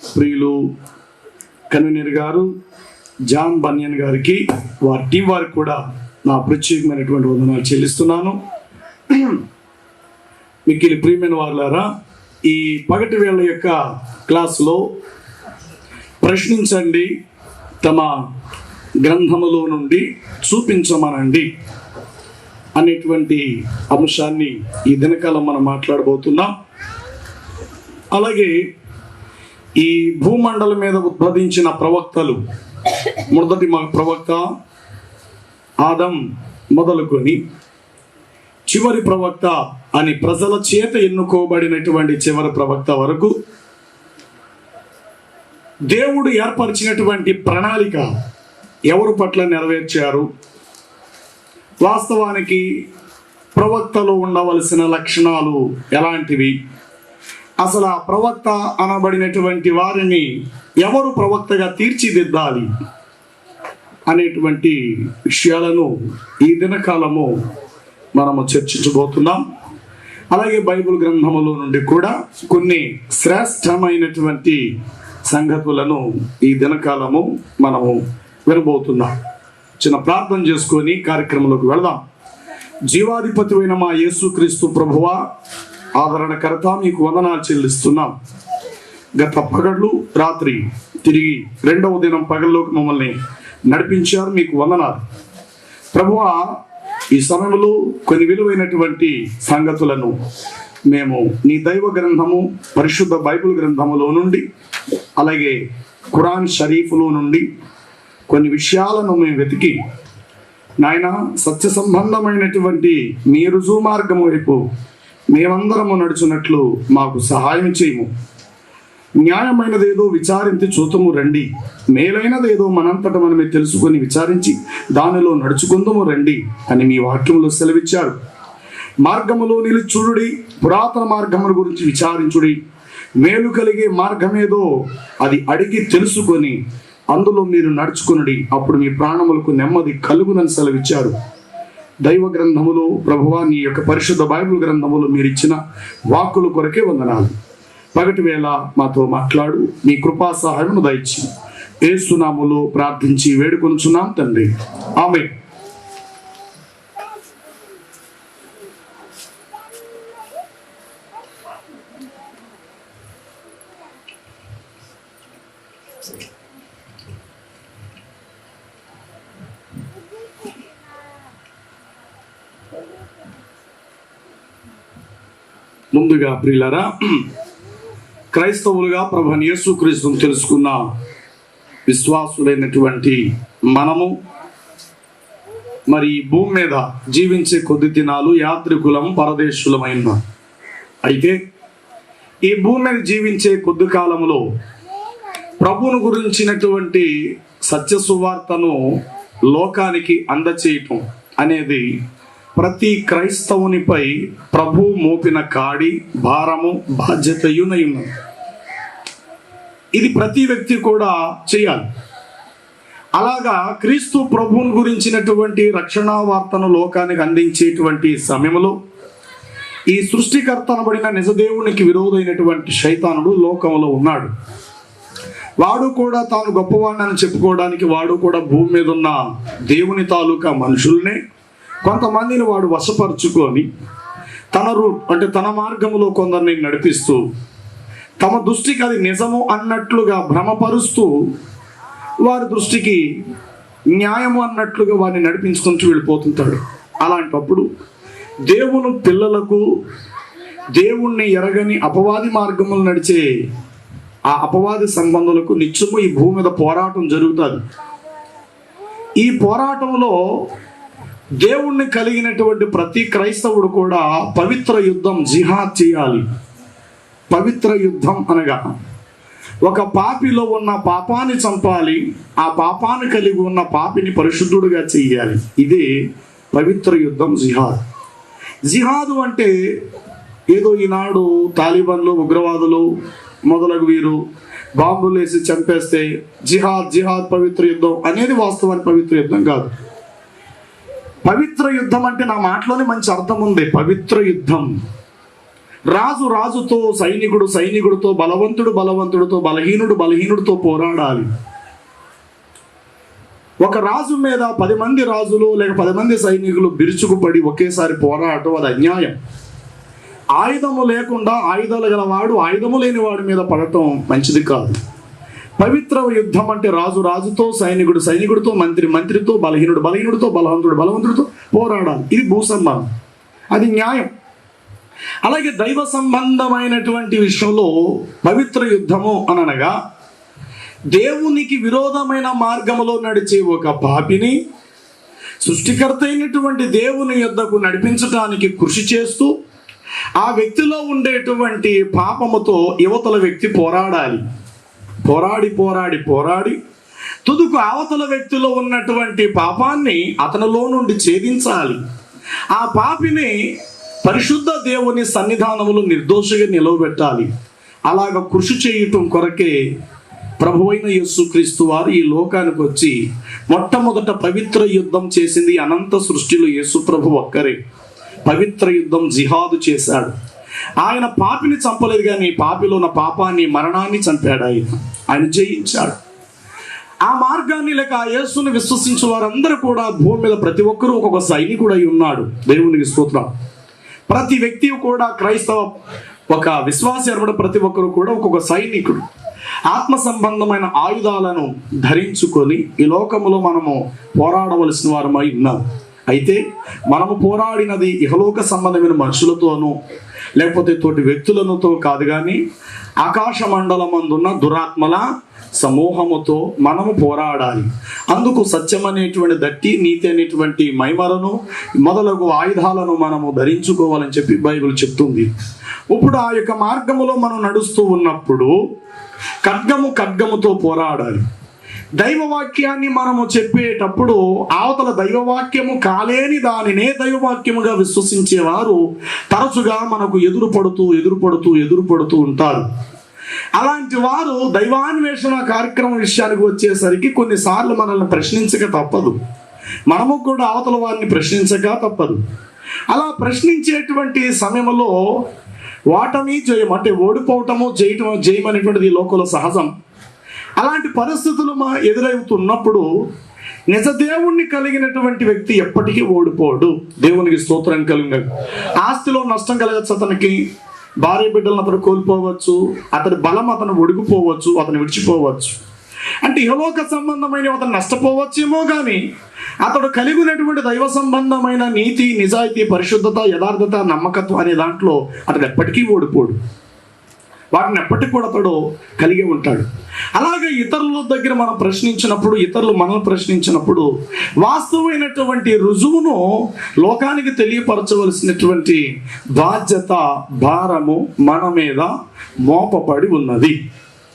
ప్రియులు కన్వీనర్ గారు John Bunyan గారికి, వారి టీం వారికి కూడా నా ప్రత్యేకమైనటువంటి వందనాలు చెల్లిస్తున్నాను. మిక్కిలి ప్రియమైన వారులారా, ఈ పగటి వేళ యొక్క క్లాసులో ప్రశ్నించండి, తమ గ్రంథములో నుండి చూపించమనండి అనేటువంటి అంశాన్ని ఈ దినకాలం మనం మాట్లాడబోతున్నాం. అలాగే ఈ భూమండలం మీద ఉద్భవించిన ప్రవక్తలు, మొదటి ప్రవక్త ఆదం మొదలుకొని చివరి ప్రవక్త అని ప్రజల చేత ఎన్నుకోబడినటువంటి చివరి ప్రవక్త వరకు దేవుడు ఏర్పరిచినటువంటి ప్రణాళిక ఎవరి పట్ల నెరవేర్చారు, వాస్తవానికి ప్రవక్తలో ఉండవలసిన లక్షణాలు ఎలాంటివి, అసలు ఆ ప్రవక్త అనబడినటువంటి వారిని ఎవరు ప్రవక్తగా తీర్చిదిద్దాలి అనేటువంటి విషయాలను ఈ దినకాలము మనము చర్చించబోతున్నాం. అలాగే బైబిల్ గ్రంథములో నుండి కూడా కొన్ని శ్రేష్టమైనటువంటి సంగతులను ఈ దినకాలము మనము వినబోతున్నాం. చిన్న ప్రార్థన చేసుకొని కార్యక్రమంలోకి వెళదాం. జీవాధిపతి అయిన మా యేసుక్రీస్తు ప్రభువా, ఆదరణకర్త, మీకు వందనాలు చెల్లిస్తున్నాం. గత పగళ్ళు రాత్రి తిరిగి రెండవ దినం పగల్లోకి మమ్మల్ని నడిపించారు, మీకు వందనాలు ప్రభువా. ఈ సమయంలో కొన్ని విలువైనటువంటి సంగతులను మేము నీ దైవ గ్రంథము, పరిశుద్ధ బైబిల్ గ్రంథములో నుండి, అలాగే ఖురాన్ షరీఫ్లో నుండి కొన్ని విషయాలను మేము వెతికి నాయన సత్య సంబంధమైనటువంటి మీ రుజువు మార్గం వైపు మేమందరము నడుచున్నట్లు మాకు సహాయం చేయము. న్యాయమైనదేదో విచారించి చూతము రండి, మేలైనదేదో మనంతట మనమే తెలుసుకొని విచారించి దానిలో నడుచుకుందము రండి అని మీ వాక్యములో సెలవిచ్చారు. మార్గములో నిలుచుడి, పురాతన మార్గముల గురించి విచారించుడి, మేలు కలిగే మార్గమేదో అది అడిగి తెలుసుకొని అందులో మీరు నడుచుకునుడి, అప్పుడు మీ ప్రాణములకు నెమ్మది కలుగునని సెలవిచ్చారు. దైవ గ్రంథములో ప్రభువా, నీ యొక్క పరిశుద్ధ బైబిల్ గ్రంథములో మీరు ఇచ్చిన వాక్కుల కొరకే వందనాలు. పగటి వేళ మాతో మాట్లాడు, నీ కృపా సహాయమును దయచి యేసు నామములో ప్రార్థించి వేడుకొనుచున్నాం తండ్రి, ఆమేన్. ముందుగా ప్రియులారా, క్రైస్తవులుగా ప్రభువైన యేసుక్రీస్తును తెలుసుకున్న విశ్వాసులైనటువంటి మనము మరి భూమి మీద జీవించే కొద్ది దినాలు యాత్రికులం, పరదేశులమైన. అయితే ఈ భూమి మీద జీవించే కొద్ది కాలంలో ప్రభువును గురించినటువంటి సత్య సువార్తను లోకానికి అందచేయటం అనేది ప్రతి క్రైస్తవునిపై ప్రభు మోపిన కాడి, భారము, బాధ్యతయునై ఉన్నది. ఇది ప్రతి వ్యక్తి కూడా చేయాలి. అలాగా క్రీస్తు ప్రభువుని గురించినటువంటి రక్షణ వార్తను లోకానికి అందించేటువంటి సమయంలో ఈ సృష్టికర్త అనబడిన నిజదేవునికి విరోధైనటువంటి శైతానుడు లోకంలో ఉన్నాడు. వాడు కూడా తాను గొప్పవాడిని చెప్పుకోవడానికి వాడు కూడా భూమి మీద ఉన్న దేవుని తాలూకా మనుషుల్నే కొంతమందిని వాడు వశపరుచుకొని తన మార్గంలో కొందరిని నడిపిస్తూ తమ దృష్టికి అది నిజము అన్నట్లుగా భ్రమపరుస్తూ వారి దృష్టికి న్యాయము అన్నట్లుగా వారిని నడిపించుకుంటూ వెళ్ళిపోతుంటాడు. అలాంటప్పుడు దేవుని పిల్లలకు, దేవుణ్ణి ఎరగని అపవాది మార్గములు నడిచే ఆ అపవాది సంబంధులకు నిత్యము ఈ భూమి మీద పోరాటం జరుగుతుంది. ఈ పోరాటంలో దేవుణ్ణి కలిగినటువంటి ప్రతి క్రైస్తవుడు కూడా పవిత్ర యుద్ధం, జిహాద్ చేయాలి. పవిత్ర యుద్ధం అనగా ఒక పాపిలో ఉన్న పాపాన్ని చంపాలి, ఆ పాపాన్ని కలిగి ఉన్న పాపిని పరిశుద్ధుడుగా చెయ్యాలి. ఇదే పవిత్ర యుద్ధం, జిహాద్. జిహాదు అంటే ఏదో ఈనాడు తాలిబాన్లు, ఉగ్రవాదులు మొదలగు వీరు బాంబులు వేసి చంపేస్తే జిహాద్ జిహాద్ పవిత్ర యుద్ధం అనేది వాస్తవానికి పవిత్ర యుద్ధం కాదు. పవిత్ర యుద్ధం అంటే నా మాటలోనే మంచి అర్థం ఉంది. పవిత్ర యుద్ధం రాజు రాజుతో, సైనికుడు సైనికుడితో, బలవంతుడు బలవంతుడితో, బలహీనుడు బలహీనుడితో పోరాడాలి. ఒక రాజు మీద 10 మంది రాజులు లేక 10 మంది సైనికులు బిరుచుకుపడి ఒకేసారి పోరాటం, అది అన్యాయం. ఆయుధము లేకుండా ఆయుధాలు గలవాడు ఆయుధము లేని వాడి మీద పడటం మంచిది కాదు. పవిత్ర యుద్ధం అంటే రాజు రాజుతో, సైనికుడు సైనికుడితో, మంత్రి మంత్రితో, బలహీనుడు బలహీనుడితో, బలవంతుడు బలవంతుడితో పోరాడాలి. ఇది భూసంబంధం, అది న్యాయం. అలాగే దైవ సంబంధమైనటువంటి విషయంలో పవిత్ర యుద్ధము అనగా దేవునికి విరోధమైన మార్గములో నడిచే ఒక పాపిని సృష్టికర్త అయినటువంటి దేవుని యొద్దకు నడిపించడానికి కృషి చేస్తూ ఆ వ్యక్తిలో ఉండేటువంటి పాపముతో యువతల వ్యక్తి పోరాడాలి. పోరాడి పోరాడి పోరాడి తుదుకు అవతల వ్యక్తిలో ఉన్నటువంటి పాపాన్ని అతనిలో నుండి ఛేదించాలి. ఆ పాపిని పరిశుద్ధ దేవుని సన్నిధానములో నిర్దోషిగా నిలవబెట్టాలి. అలాగ కృషి చేయటం కొరకే ప్రభువైన యేసుక్రీస్తు వారు ఈ లోకానికి వచ్చి మొట్టమొదట పవిత్ర యుద్ధం చేసింది అనంత సృష్టిలో యేసు ప్రభు ఒక్కరే. పవిత్ర యుద్ధం జిహాదు చేశాడు. ఆయన పాపిని చంపలేదు, కానీ పాపిలో ఉన్న పాపాన్ని, మరణాన్ని చంపాడు. ఆయన జయించాడు. ఆ మార్గాన్ని లేక ఆ యేసుని విశ్వసించే వారందరూ కూడా భూమి మీద ప్రతి ఒక్కరూ ఒక్కొక్క సైనికుడు అయి ఉన్నాడు. దేవునికి స్తోత్రం. ప్రతి వ్యక్తి కూడా క్రైస్తవ ఒక విశ్వాస ఏర్పడ ప్రతి ఒక్కరు కూడా ఒక్కొక్క సైనికుడు. ఆత్మ సంబంధమైన ఆయుధాలను ధరించుకొని ఈ లోకములో మనము పోరాడవలసిన వారమై ఉన్నాం. అయితే మనము పోరాడినది ఇహలోక సంబంధమైన మనుషులతోనూ లేకపోతే తోటి వ్యక్తులతో కాదు, కానీ ఆకాశ మండలమందున్న దురాత్మల సమూహముతో మనము పోరాడాలి. అందుకు సత్యం అనేటువంటి దట్టి, నీతి అనేటువంటి మైమరను మొదలగు ఆయుధాలను మనము ధరించుకోవాలని చెప్పి బైబిల్ చెప్తుంది. ఇప్పుడు ఆ యొక్క మార్గములో మనం నడుస్తూ ఉన్నప్పుడు ఖడ్గముతో పోరాడాలి. దైవవాక్యాన్ని మనము చెప్పేటప్పుడు అవతల దైవవాక్యము కాలేని దానినే దైవవాక్యముగా విశ్వసించేవారు తరచుగా మనకు ఎదురుపడుతూ ఉంటారు. అలాంటి వారు దైవాన్వేషణ కార్యక్రమం విషయానికి వచ్చేసరికి కొన్నిసార్లు మనల్ని ప్రశ్నించక తప్పదు. మనము కూడా అవతల వారిని ప్రశ్నించక తప్పదు. అలా ప్రశ్నించేటువంటి సమయంలో ఓటమి జయం అంటే ఓడిపోవటము జయం అనేటువంటిది లోకంలో సహజం. అలాంటి పరిస్థితులు ఎదురవుతున్నప్పుడు నిజ దేవుణ్ణి కలిగినటువంటి వ్యక్తి ఎప్పటికీ ఓడిపోడు. దేవునికి స్తోత్రం కలిగిన ఆస్తిలో నష్టం కలగచ్చు, అతనికి భార్య బిడ్డలను అతను కోల్పోవచ్చు, అతని బలం అతను ఒడిగిపోవచ్చు, అతను విడిచిపోవచ్చు. అంటే ఇహలోక సంబంధమైన అతను నష్టపోవచ్చేమో, కానీ అతడు కలిగినటువంటి దైవ సంబంధమైన నీతి, నిజాయితీ, పరిశుద్ధత, యథార్థత, నమ్మకత్వం అనే దాంట్లో అతడు ఎప్పటికీ ఓడిపోడు. వాటిని ఎప్పటికీ కూడా అతడు కలిగి ఉంటాడు. అలాగే ఇతరుల దగ్గర మనం ప్రశ్నించినప్పుడు, ఇతరులు మనల్ని ప్రశ్నించినప్పుడు వాస్తవమైనటువంటి రుజువును లోకానికి తెలియపరచవలసినటువంటి బాధ్యత, భారము మన మీద మోపబడి ఉన్నది.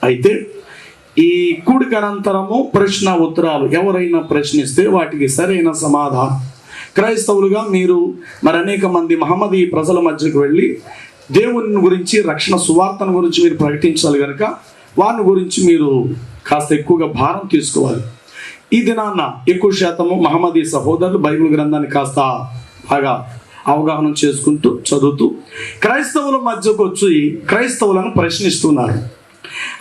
అయితే ఈ కూడిక అనంతరము ప్రశ్న ఉత్తరాలు ఎవరైనా ప్రశ్నిస్తే వాటికి సరైన సమాధానం క్రైస్తవులుగా మీరు మరి అనేక మంది మహమ్మదీ ప్రజల మధ్యకు వెళ్ళి దేవుని గురించి, రక్షణ సువార్తను గురించి మీరు ప్రకటించాలి కనుక వారిని గురించి మీరు కాస్త ఎక్కువగా భారం తీసుకోవాలి. ఈ దినాన్న ఎక్కువ శాతము మహమ్మదీ సహోదరులు బైబిల్ గ్రంథాన్ని కాస్త బాగా అవగాహన చేసుకుంటూ చదువుతూ క్రైస్తవుల మధ్యకు వచ్చి క్రైస్తవులను ప్రశ్నిస్తున్నారు.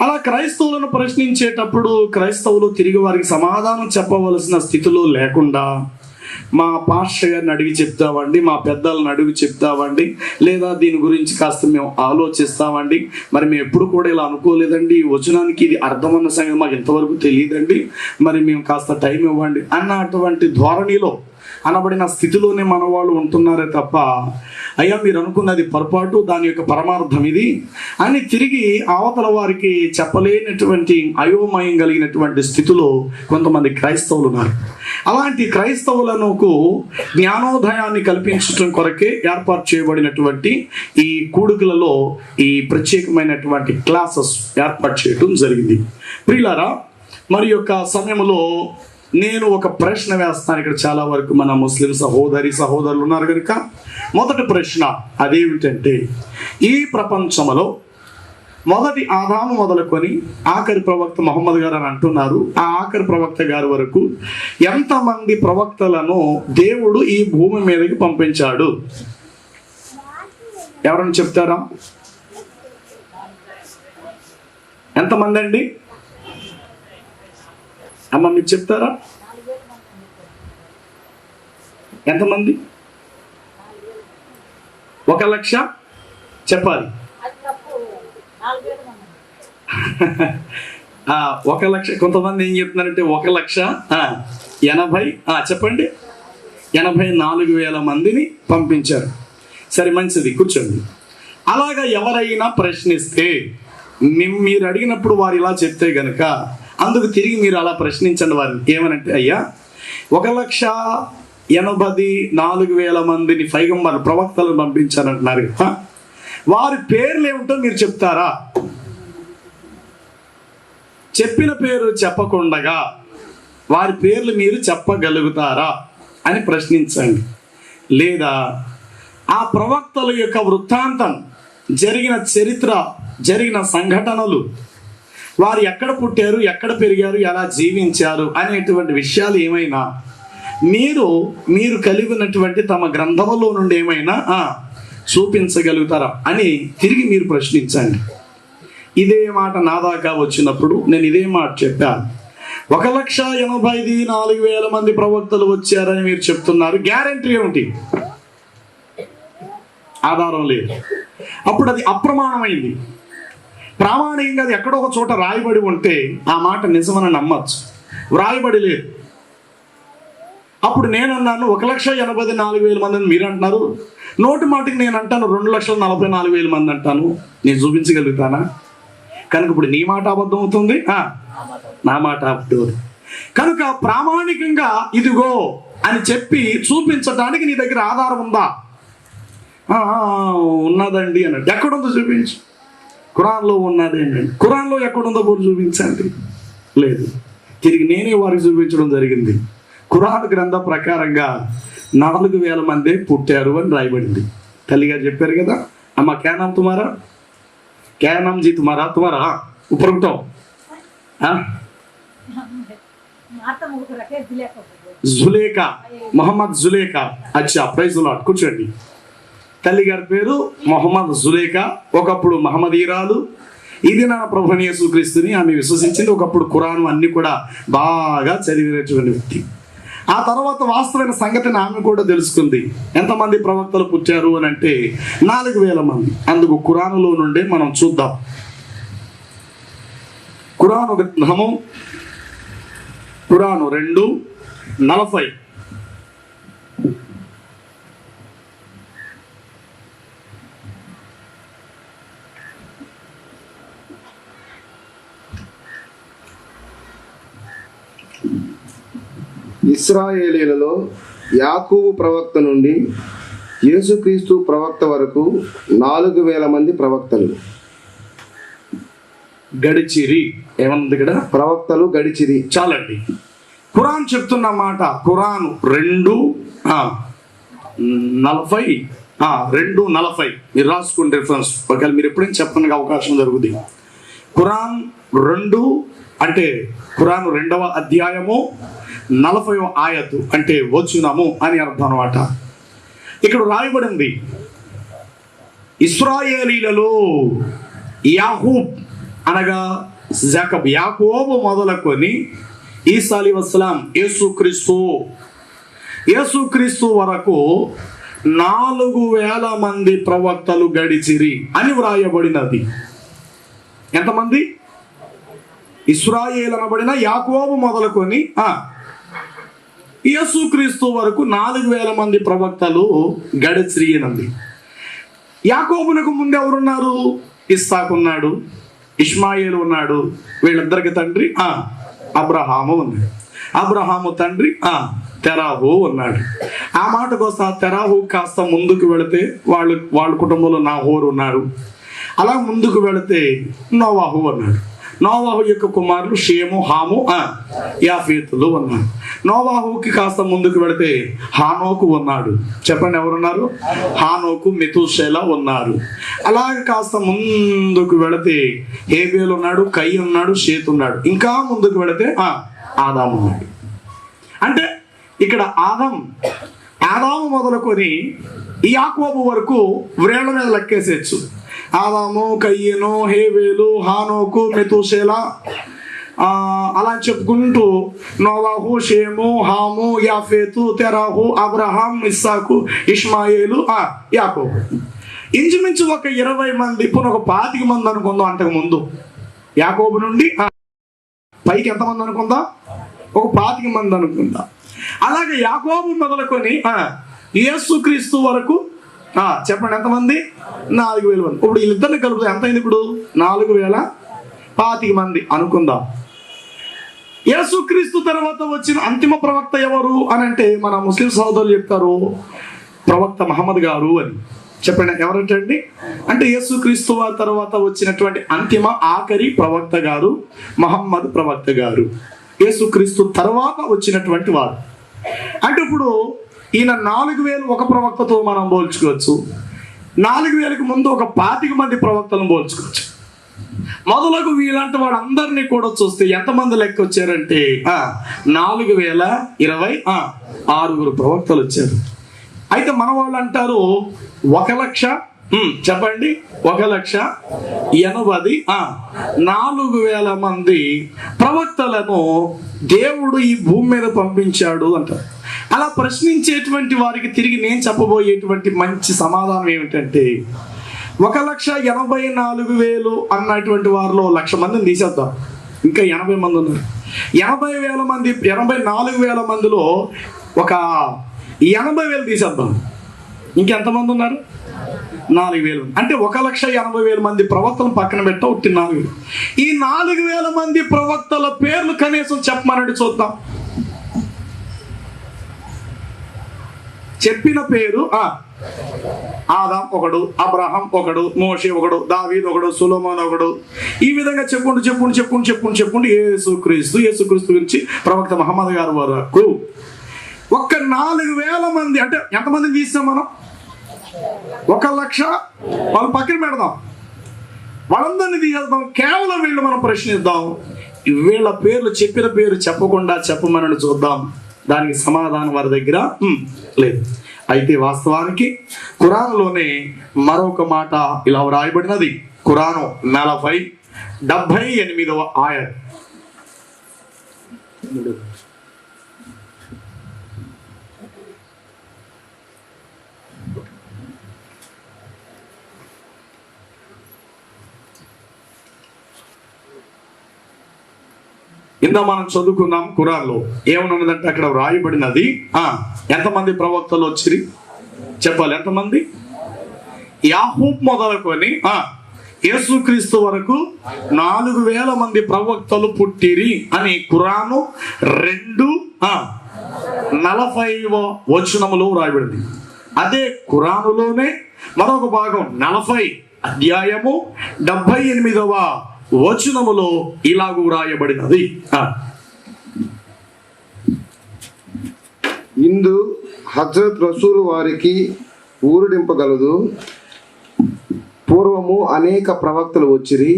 అలా క్రైస్తవులను ప్రశ్నించేటప్పుడు క్రైస్తవులు తిరిగి వారికి సమాధానం చెప్పవలసిన స్థితిలో లేకుండా మా పాస్టర్ గారిని అడిగి చెప్తామండి, మా పెద్దలను అడిగి చెప్తామండి, లేదా దీని గురించి కాస్త మేము ఆలోచిస్తామండి, మరి మేము ఎప్పుడు కూడా ఇలా అనుకోలేదండి, ఈ వచనానికి ఇది అర్థమన్న సంగతి మాకు ఇంతవరకు తెలియదండి, మరి మేము కాస్త టైం ఇవ్వండి అన్నటువంటి ధోరణిలో అనబడిన స్థితిలోనే మన వాళ్ళు ఉంటున్నారే తప్ప, అయ్యా మీరు అనుకున్నది పొరపాటు, దాని యొక్క పరమార్థం ఇది అని తిరిగి అవతల వారికి చెప్పలేనటువంటి అయోమయం కలిగినటువంటి స్థితిలో కొంతమంది క్రైస్తవులు ఉన్నారు. అలాంటి క్రైస్తవులను జ్ఞానోదయాన్ని కల్పించడం కొరకే ఏర్పాటు చేయబడినటువంటి ఈ కూడికలలో ఈ ప్రత్యేకమైనటువంటి క్లాసెస్ ఏర్పాటు చేయడం జరిగింది. ప్రియులారా, మరి యొక్క సమయంలో నేను ఒక ప్రశ్న వేస్తాను. ఇక్కడ చాలా వరకు మన ముస్లిం సహోదరులు ఉన్నారు కనుక మొదటి ప్రశ్న అదేమిటంటే, ఈ ప్రపంచంలో మొదటి ఆదాము మొదలుకొని ఆఖరి ప్రవక్త మహమ్మద్ గారు అని అంటున్నారు, ఆ ఆఖరి ప్రవక్త గారి వరకు ఎంతమంది ప్రవక్తలను దేవుడు ఈ భూమి మీదకి పంపించాడు? ఎవరైనా చెప్తారా? ఎంతమంది అండి? అమ్మ మీరు చెప్తారా? ఎంతమంది? 1,00,000 చెప్పాలి. 1,00,000. కొంతమంది ఏం చెప్తున్నారంటే 1,80,000 చెప్పండి. 84,000 మందిని పంపించారు. సరే, మంచిది, కూర్చోండి. అలాగా ఎవరైనా ప్రశ్నిస్తే మీరు అడిగినప్పుడు వారు ఇలా చెప్తే గనక అందుకు తిరిగి మీరు అలా ప్రశ్నించండి వారిని. ఏమనంటే, అయ్యా 1,84,000 మందిని పైగంబర్లు ప్రవక్తలను పంపించారంటున్నారు. వారి పేర్లు ఏమిటో మీరు చెప్తారా? చెప్పిన పేరు చెప్పకుండా వారి పేర్లు మీరు చెప్పగలుగుతారా అని ప్రశ్నించండి. లేదా ఆ ప్రవక్తల యొక్క వృత్తాంతం, జరిగిన చరిత్ర, జరిగిన సంఘటనలు, వారు ఎక్కడ పుట్టారు, ఎక్కడ పెరిగారు, ఎలా జీవించారు అనేటువంటి విషయాలు ఏమైనా మీరు కలిగి ఉన్నటువంటి తమ గ్రంథములో నుండి ఏమైనా చూపించగలుగుతారా అని తిరిగి మీరు ప్రశ్నించండి. ఇదే మాట నా దాకా వచ్చినప్పుడు నేను ఇదే మాట చెప్పాను. 1,84,000 మంది ప్రవక్తలు వచ్చారని మీరు చెప్తున్నారు, గ్యారెంటీ ఏమిటి? ఆధారం లేదు. అప్పుడు అది అప్రమాణమైంది. ప్రామాణికంగా అది ఎక్కడో ఒక చోట రాయబడి ఉంటే ఆ మాట నిజమని నమ్మచ్చు. వ్రాయబడి లేదు. అప్పుడు నేను అన్నాను 1,84,000 మంది అని మీరు అంటున్నారు. నోటి మాటికి నేను అంటాను 2,44,000 మంది అంటాను. నేను చూపించగలుగుతానా? కనుక ఇప్పుడు నీ మాట అబద్ధం అవుతుంది, నా మాట అబద్ధం. కనుక ప్రామాణికంగా ఇదిగో అని చెప్పి చూపించడానికి నీ దగ్గర ఆధారం ఉందా? ఉన్నదండి అన్నట్టు. ఎక్కడుందో చూపించు. ఖురాన్లో ఉన్నది ఏంటండి? ఖురాన్లో ఎక్కడుందో కూడా చూపించండి. లేదు, తిరిగి నేనే వారికి చూపించడం జరిగింది. ఖురాన్ గ్రంథ ప్రకారంగా 4,000 మందే పుట్టారు అని రాయబడింది. తల్లిగారు చెప్పారు కదా, అమ్మ క్యా నామ్ తుమారా, క్యా నామ్ జీ తుమారా, తుమారా ऊपर उठाओ. జులేఖా, మొహమ్మద్ జులేఖా. అచ్చా, ప్రైజ్ ది లార్డ్. కూర్చోండి. తల్లి గారి పేరు మొహమ్మద్ జులేఖా. ఒకప్పుడు మహమ్మదీరాలు. ఇది నా ప్రభువైన యేసుక్రీస్తుని ఆమె విశ్వసించింది. ఒకప్పుడు ఖురాను అన్ని కూడా బాగా చదివినటువంటి వ్యక్తి. ఆ తర్వాత వాస్తవమైన సంగతిని ఆమె కూడా తెలుసుకుంది. ఎంతమంది ప్రవక్తలు పుట్టారు అని అంటే 4,000 మంది. అందుకు ఖురానులో నుండే మనం చూద్దాం. ఖురాను గ్రంథము ఖురాను 2:40. ఇశ్రాయేలీయులలో యాకోబు ప్రవక్త నుండి యేసుక్రీస్తు ప్రవక్త వరకు 4,000 మంది ప్రవక్తలు గడిచిరి. ఏమన్నది ఇక్కడ? ప్రవక్తలు గడిచిరి. చాలండి. ఖురాన్ చెప్తున్న మాట ఖురాను 2:40. మీరు రాసుకోండి రిఫరెన్స్. ఒకవేళ మీరు ఎప్పుడైనా చెప్పడానికి అవకాశం జరుగుతుంది. ఖురాన్ 2 అంటే ఖురాను 2వ అధ్యాయము 40వ ఆయతు అంటే వచనము అని అర్థం అన్నమాట. ఇక్కడ రాయబడింది ఇశ్రాయేలీలలో యాకూబ్ అనగా యాకోబు మొదలుకొని ఈసా అలైహిస్సలాం యేసుక్రీస్తు వరకు 4,000 మంది ప్రవక్తలు గడిచిరి అని వ్రాయబడినది. ఎంతమంది? ఇశ్రాయేలు అనబడిన యాకోబు మొదలుకొని యేసుక్రీస్తు వరకు 4,000 మంది ప్రవక్తలు గడిచిరిగినది. యాకోబునకు ముందు ఎవరున్నారు? ఇస్సాకు ఉన్నాడు, ఇష్మాయేలు ఉన్నాడు. వీళ్ళిద్దరికి తండ్రి అబ్రహాము ఉన్నాడు. అబ్రహాము తండ్రి తెరాహు ఉన్నాడు. ఆ మాటకు వస్తే ఆ తెరాహు కాస్త ముందుకు వెళితే వాళ్ళ కుటుంబంలో నాహోరు ఉన్నారు. అలా ముందుకు వెళితే నోవాహు ఉన్నాడు. నోవాహు యొక్క కుమారులు షేము, హాము, యాఫేతులు ఉన్నారు. నోవాహుకి కాస్త ముందుకు వెళితే హానోకు ఉన్నాడు. చెప్పండి, ఎవరున్నారు? హానోకు, మెతూషెలా ఉన్నారు. అలాగే కాస్త ముందుకు వెళితే హేబేలు ఉన్నాడు, కయ్యి ఉన్నాడు, షేతు ఉన్నాడు. ఇంకా ముందుకు వెళితే ఆదాము ఉన్నాడు. అంటే ఇక్కడ ఆదాము మొదలుకొని ఈ యాకోబు వరకు వ్రేళ్ల మీద లెక్కేసేయచ్చు. ఆదాము, కయ్యను, హేబేలు, హానోకు, మెతూషేల, అలా చెప్పుకుంటూ నోవాహు, షేము, హాము, యాఫేతు, తెరాహు, అబ్రహాం, ఇస్సాకు, ఇష్మాయేలు, యాకోబు. ఇంచుమించు ఒక 20 మంది, ఇప్పుడు ఒక 25 మంది అనుకుందాం. అంతకు ముందు యాకోబు నుండి పైకి ఎంతమంది అనుకుందాం? ఒక 25 మంది అనుకుందాం. అలాగే యాకోబు మొదలుకొని యేసుక్రీస్తు వరకు చెప్పండి ఎంతమంది? 4000 మంది. ఇప్పుడు వీళ్ళిద్దరిని కలుపుతా ఎంత అయింది? ఇప్పుడు 4025 మంది అనుకుందాం. యేసుక్రీస్తు తర్వాత వచ్చిన అంతిమ ప్రవక్త ఎవరు అని అంటే మన ముస్లిం సోదరులు చెప్తారు ప్రవక్త మహమ్మద్ గారు అని. చెప్పండి ఎవరంటండి? అంటే యేసుక్రీస్తు తర్వాత వచ్చినటువంటి అంతిమ ఆఖరి ప్రవక్త గారు మహమ్మద్ ప్రవక్త గారు, యేసుక్రీస్తు తర్వాత వచ్చినటువంటి వారు. అంటే ఇప్పుడు ఈయన 4000 ఒక ప్రవక్తతో మనం పోల్చుకోవచ్చు. 4000కి ముందు ఒక 25 మంది ప్రవక్తలను పోల్చుకోవచ్చు. మొదలకు వీళ్ళంటే వాళ్ళందరినీ కూడా చూస్తే ఎంతమంది లెక్క వచ్చారంటే 4026 ప్రవక్తలు వచ్చారు. అయితే మన వాళ్ళు అంటారు 1,00,000 చెప్పండి 1,80,4000 మంది ప్రవక్తలను దేవుడు ఈ భూమి మీద పంపించాడు అంటారు. అలా ప్రశ్నించేటువంటి వారికి తిరిగి నేను చెప్పబోయేటువంటి మంచి సమాధానం ఏమిటంటే 1,84,000 అన్నటువంటి వారిలో 1,00,000 మందిని తీసేద్దాం. ఇంకా 80 మంది ఉన్నారు. 80,000 మంది, 84,000 మందిలో ఒక 80,000 తీసేద్దాం. ఇంకెంతమంది ఉన్నారు? 4,000. అంటే 1,80,000 మంది ప్రవక్తలను పక్కన పెట్ట ఒకటి 4,000. ఈ 4,000 మంది ప్రవక్తల పేర్లు కనీసం చెప్పమనండి చూద్దాం. చెప్పిన పేరు ఆదాం ఒకడు, అబ్రహాం ఒకడు, మోషే ఒకడు, దావీద్ ఒకడు, సొలొమోన్ ఒకడు. ఈ విధంగా చెప్పుకుంటూ యేసుక్రీస్తు గురించి ప్రవక్త మహమ్మద్ గారు వరకు ఒక్క 4,000 మంది. అంటే ఎంతమందిని తీస్తాం మనం? 1,00,000. వాళ్ళు పక్కన పెడదాం, వాళ్ళందరినీ తీసేద్దాం. కేవలం వీళ్ళు మనం ప్రశ్నిద్దాం. వీళ్ళ పేర్లు చెప్పిన పేరు చెప్పకుండా చెప్పమని చూద్దాం. దానికి సమాధానం వారి దగ్గర లేదు. అయితే వాస్తవానికి ఖురాన్లోనే మరొక మాట ఇలా వ్రాయబడినది. ఖురాను 78వ ఆయత్. ఇందా మనం చదువుకున్నాం ఖురాన్లో ఏమన్నదంటే అక్కడ వ్రాయబడినది ఎంతమంది ప్రవక్తలు వచ్చిరి చెప్పాలి? ఎంతమంది? యాహూబ్ మొదలుకొని యేసుక్రీస్తు వరకు 4,000 మంది ప్రవక్తలు పుట్టిరి అని ఖురాను 2:40 వ్రాయబడింది. అదే ఖురానులోనే మరొక భాగం 40 అధ్యాయము 78వ వచనములో ఇలాగూ వ్రాయబడినది. ఇందు హజ్రత్ రసూలు వారికి ఊరడింపగలదు. పూర్వము అనేక ప్రవక్తలు వచ్చిరి,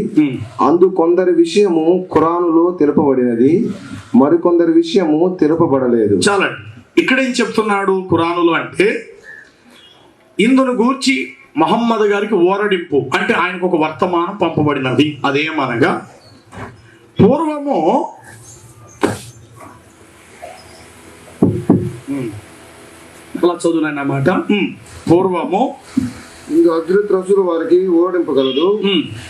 అందు కొందరి విషయము ఖురానులో తెలుపబడినది, మరికొందరి విషయము తెలుపబడలేదు. చాలండి. ఇక్కడ ఏం చెప్తున్నాడు ఖురానులో అంటే ఇందును గూర్చి మహమ్మద్ గారికి ఓరడింపు అంటే ఆయనకు ఒక వర్తమానం పంపబడినది. అదేమనగా పూర్వము అలా చదువునన్నమాట. పూర్వము ఇందు హజ్రత్ రసూలు వారికి ఓరడింపగలదు.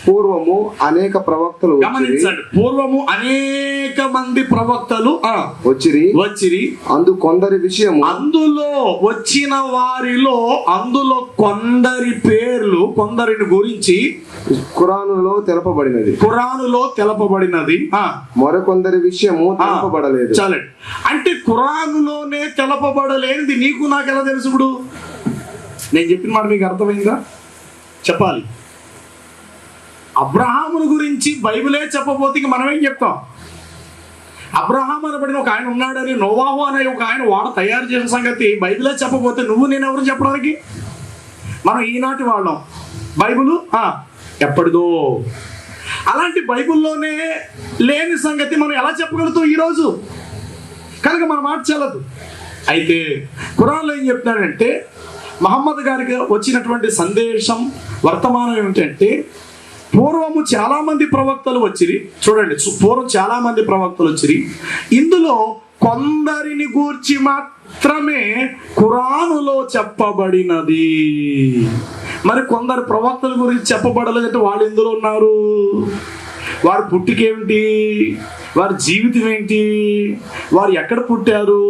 పూర్వము అనేక ప్రవక్తలు గమనించండి. పూర్వము అనేక మంది ప్రవక్తలు వచ్చిరి, అందు కొందరి విషయము, అందులో వచ్చిన వారిలో అందులో కొందరి పేర్లు కొందరిని గురించి ఖురానులో తెలుపబడినది, మరికొందరి విషయము తెలుపబడలేదు. చాలండి. అంటే ఖురానులోనే తెలుపబడలేనిది నీకు నాకు ఎలా తెలుసు? ఇప్పుడు నేను చెప్పిన మాట మీకు అర్థమైందా? చెప్పాలి. అబ్రహామును గురించి బైబిలే చెప్పబోతే మనమేం చెప్తాం? అబ్రహాం అనబడిన ఒక ఆయన ఉన్నాడని, నోవాహు అనే ఒక ఆయన వాడ తయారు చేసిన సంగతి బైబిలే చెప్పబోతే నువ్వు నేను ఎవరు చెప్పడానికి? మనం ఈనాటి వాళ్ళం, బైబిల్ ఎప్పటిదో. అలాంటి బైబిల్లోనే లేని సంగతి మనం ఎలా చెప్పగలుగుతాం ఈరోజు? కనుక మన మాట చెల్లదు. అయితే ఖురాన్లో ఏం చెప్తాడంటే మహమ్మద్ గారికి వచ్చినటువంటి సందేశం వర్తమానం ఏమిటంటే, పూర్వము చాలా మంది ప్రవక్తలు వచ్చిరి. చూడండి, పూర్వం చాలా మంది ప్రవక్తలు వచ్చిరి. ఇందులో కొందరిని గూర్చి మాత్రమే ఖురానులో చెప్పబడినది. మరి కొందరు ప్రవక్తల గురించి చెప్పబడలేదంటే వాళ్ళు ఎందులో ఉన్నారు? వారి పుట్టుకేమిటి, వారి జీవితం ఏంటి, వారు ఎక్కడ పుట్టారు,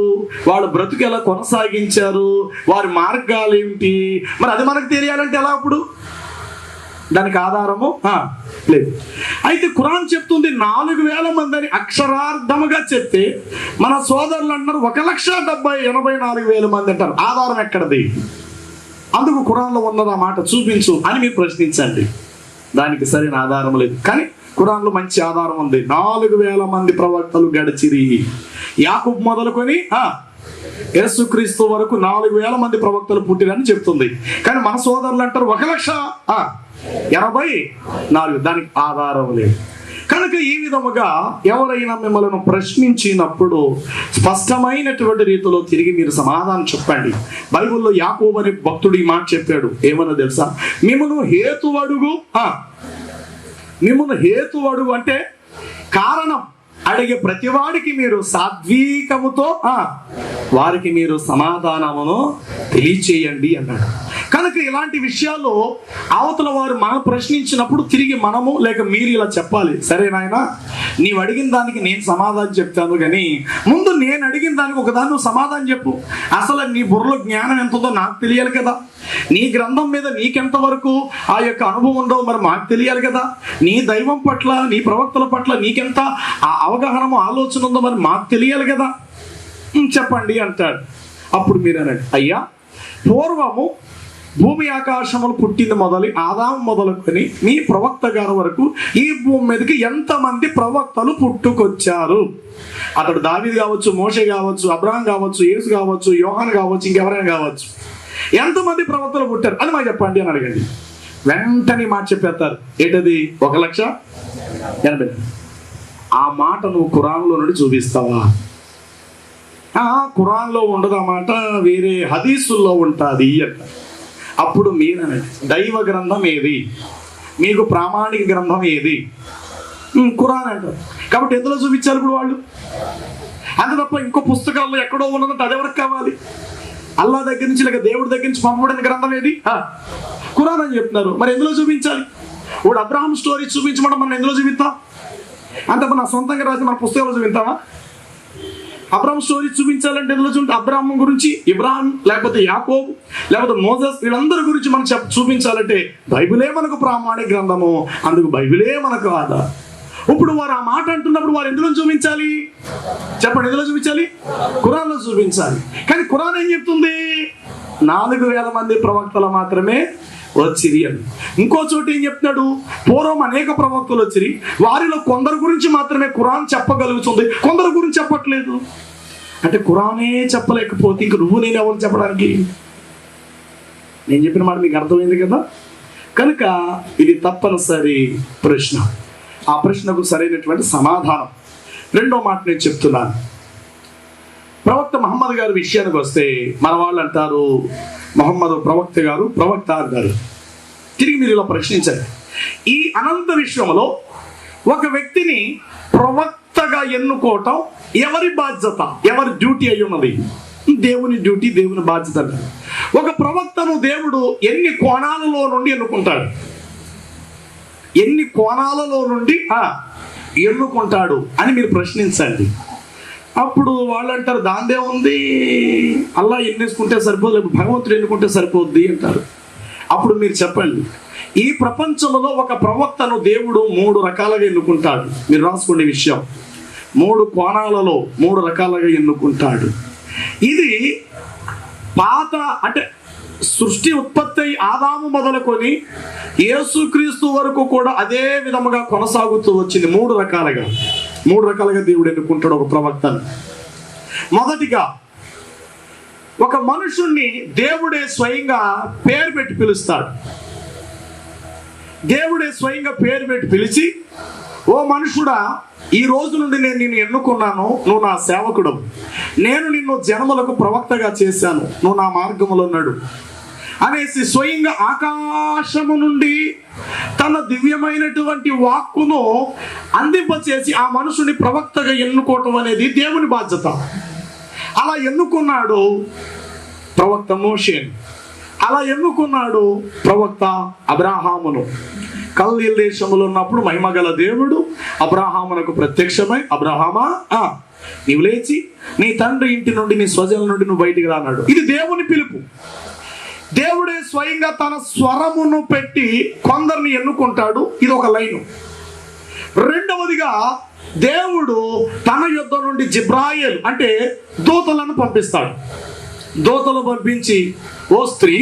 వాళ్ళ బ్రతుకు ఎలా కొనసాగించారు, వారి మార్గాలు ఏమిటి, మరి అది మనకు తెలియాలంటే ఎలా? అప్పుడు దానికి ఆధారము లేదు. అయితే ఖురాన్ చెప్తుంది 4,000 మంది అని అక్షరార్థముగా చెప్తే మన సోదరులు అంటారు 1,84,000 మంది అంటారు. ఆధారం ఎక్కడది? అందుకు ఖురాన్లో ఉన్నదా మాట చూపించు అని మీరు ప్రశ్నించండి. దానికి సరైన ఆధారం లేదు. కానీ ఖురాన్లో మంచి ఆధారం ఉంది. 4,000 మంది ప్రవక్తలు గడిచిరి. యాకూబ్ మొదలుకొని యేసుక్రీస్తు వరకు 4,000 మంది ప్రవక్తలు పుట్టిరని చెప్తుంది. కానీ మన సోదరులు అంటారు 1,84,000. దానికి ఆధారం లేదు. కనుక ఈ విధముగా ఎవరైనా మిమ్మల్ని ప్రశ్నించినప్పుడు స్పష్టమైనటువంటి రీతిలో తిరిగి మీరు సమాధానం చెప్పండి. బైబిల్లో యాకోబు అనే భక్తుడు ఈ మాట చెప్పాడు. ఏమన్నా తెలుసా? మిమ్మల్ని హేతు అడుగు అంటే కారణం అడిగే ప్రతివాడికి మీరు సాత్వికముతో వారికి మీరు సమాధానమును తెలియచేయండి అన్నాడు. కనుక ఇలాంటి విషయాల్లో అవతల వారు మనం ప్రశ్నించినప్పుడు తిరిగి మనము లేక మీరు ఇలా చెప్పాలి, సరే నాయనా నీవు అడిగిన దానికి నేను సమాధానం చెప్తాను, కానీ ముందు నేను అడిగిన దానికి ఒకదాన్ని నువ్వు సమాధానం చెప్పు. అసలు నీ బుర్రలో జ్ఞానం ఎంత ఉందో నాకు తెలియాలి కదా, నీ గ్రంథం మీద నీకెంత వరకు ఆ యొక్క అనుభవం ఉందో మరి మాకు తెలియాలి కదా, నీ దైవం పట్ల నీ ప్రవక్తల పట్ల నీకెంత ఆ అవగాహనము ఆలోచన ఉందో మరి మాకు తెలియాలి కదా, చెప్పండి అంటాడు. అప్పుడు మీరు అనండి, అయ్యా పూర్వము భూమి ఆకాశములు పుట్టింది మొదలు ఆదాము మొదలుకొని మీ ప్రవక్త గారి వరకు ఈ భూమి మీదకి ఎంతమంది ప్రవక్తలు పుట్టుకొచ్చారు? అతడు దావీదు కావచ్చు, మోషే కావచ్చు, అబ్రహాం కావచ్చు, యేసు కావచ్చు, యోహాన్ కావచ్చు, ఇంకెవరైనా కావచ్చు, ఎంతమంది ప్రవక్తలు పుట్టారు అని మాకు చెప్పండి అని అడగండి. వెంటనే మాట చెప్పేస్తారు. ఏంటది? 1,80,000. ఆ మాట నువ్వు ఖురాన్లో నుండి చూపిస్తావా? ఖురాన్లో ఉండదు ఆ మాట, వేరే హదీసుల్లో ఉంటుంది అంట. అప్పుడు మీరనండి, దైవ గ్రంథం ఏది, మీకు ప్రామాణిక గ్రంథం ఏది? ఖురాన్ అంటారు. కాబట్టి ఎందులో చూపించాలి ఇప్పుడు వాళ్ళు? అంతే తప్ప ఇంకో పుస్తకాల్లో ఎక్కడో ఉన్నదంటే అది ఎవరికి కావాలి? అల్లా దగ్గర నుంచి లేక దేవుడి దగ్గర నుంచి పంపబడిన గ్రంథం ఏది? ఖురాన్ అని చెప్తున్నారు. మరి ఎందులో చూపించాలి? వాడు అబ్రహాం స్టోరీ చూపించమంటే మనం ఎందులో చూపిస్తాం? అంటే మన సొంతంగా రాసి మన పుస్తకాల్లో చూపిస్తామా? అబ్రహాం స్టోరీ చూపించాలంటే ఎందులో చూపించాలి? అబ్రహాం గురించి, ఇబ్రాహిం లేకపోతే యాకోబు లేకపోతే మోసెస్ వీళ్ళందరి గురించి మనం చూపించాలంటే బైబిలే మనకు ప్రామాణిక గ్రంథము, అందుకు బైబిలే మనకు ఆధారం. ఇప్పుడు వారు ఆ మాట అంటున్నప్పుడు వారు ఎందులో చూపించాలి? చెప్పండి, ఎందులో చూపించాలి? ఖురాన్లో చూపించాలి. కానీ ఖురాన్ ఏం చెప్తుంది? 4,000 మంది ప్రవక్తలు మాత్రమే వచ్చిరి అని. ఇంకో చోట ఏం చెప్తున్నాడు? పూర్వం అనేక ప్రవక్తలు వచ్చిరి, వారిలో కొందరు గురించి మాత్రమే ఖురాన్ చెప్పగలుగుతుంది, కొందరు గురించి చెప్పట్లేదు. అంటే ఖురానే చెప్పలేకపోతే ఇంక నువ్వు నేను ఎవరు చెప్పడానికి? నేను చెప్పిన మాట మీకు అర్థమైంది కదా. కనుక ఇది తప్పనిసరి ప్రశ్న. ఆ ప్రశ్నకు సరైనటువంటి సమాధానం రెండో మాట నేను చెప్తున్నాను. ప్రవక్త మహమ్మద్ గారి విషయానికి వస్తే మన వాళ్ళు అంటారు మహమ్మద్ ప్రవక్త గారు, ప్రవక్త గారు. తిరిగి మీరు ఇలా ప్రశ్నించండి, ఈ అనంత విశ్వంలో ఒక వ్యక్తిని ప్రవక్తగా ఎన్నుకోవటం ఎవరి బాధ్యత, ఎవరి డ్యూటీ అయి ఉన్నది? దేవుని డ్యూటీ, దేవుని బాధ్యత. ఒక ప్రవక్తను దేవుడు ఎన్ని కోణాలలో నుండి ఎన్నుకుంటాడు? ఎన్ని కోణాలలో నుండి ఎన్నుకుంటాడు అని మీరు ప్రశ్నించండి. అప్పుడు వాళ్ళు అంటారు దాందే ఉంది, అల్లా ఎన్నేసుకుంటే సరిపోదు, భగవంతుడు ఎన్నుకుంటే సరిపోద్ది అంటారు. అప్పుడు మీరు చెప్పండి, ఈ ప్రపంచంలో ఒక ప్రవక్తను దేవుడు 3 రకాలుగా ఎన్నుకుంటాడు. మీరు రాసుకోండి విషయం, 3 కోణాలలో 3 రకాలుగా ఎన్నుకుంటాడు. ఇది పాత అంటే సృష్టి ఉత్పత్తి ఆదాము మొదలుకొని యేసుక్రీస్తు వరకు కూడా అదే విధముగా కొనసాగుతూ వచ్చింది. 3 రకాలుగా దేవుడు ఎన్నుకుంటాడు ఒక ప్రవక్తను. మొదటిగా ఒక మనుషుణ్ణి దేవుడే స్వయంగా పేరు పెట్టి పిలుస్తాడు. దేవుడే స్వయంగా పేరు పెట్టి పిలిచి, ఓ మనుషుడా, ఈ రోజు నుండి నేను నిన్ను ఎన్నుకున్నాను, నువ్వు నా సేవకుడు, నేను నిన్ను జనములకు ప్రవక్తగా చేశాను, నువ్వు నా మార్గములో నడు. అనేసి స్వయంగా ఆకాశము నుండి తన దివ్యమైనటువంటి వాక్కును అందింపచేసి ఆ మనుషుని ప్రవక్తగా ఎన్నుకోవటం అనేది దేవుని బాధ్యత. అలా ఎన్నుకున్నాడు ప్రవక్త మోషేను, అలా ఎన్నుకున్నాడు ప్రవక్త అబ్రాహామును. కల్దీల దేశంలో ఉన్నప్పుడు మహిమగల దేవుడు అబ్రాహామునకు ప్రత్యక్షమై, అబ్రాహామా నీవు లేచి నీ తండ్రి ఇంటి నుండి నీ స్వజనుల నుండి నువ్వు బయటికి రాన్నాడు. ఇది దేవుని పిలుపు. దేవుడే స్వయంగా తన స్వరమును పెట్టి కొందరిని ఎన్నుకుంటాడు. ఇది ఒక లైను. రెండవదిగా దేవుడు తన యుద్ధ నుండి జిబ్రాయేల్ అంటే దూతలను పంపిస్తాడు. దూతలు పంపించి, ఓ స్త్రీ,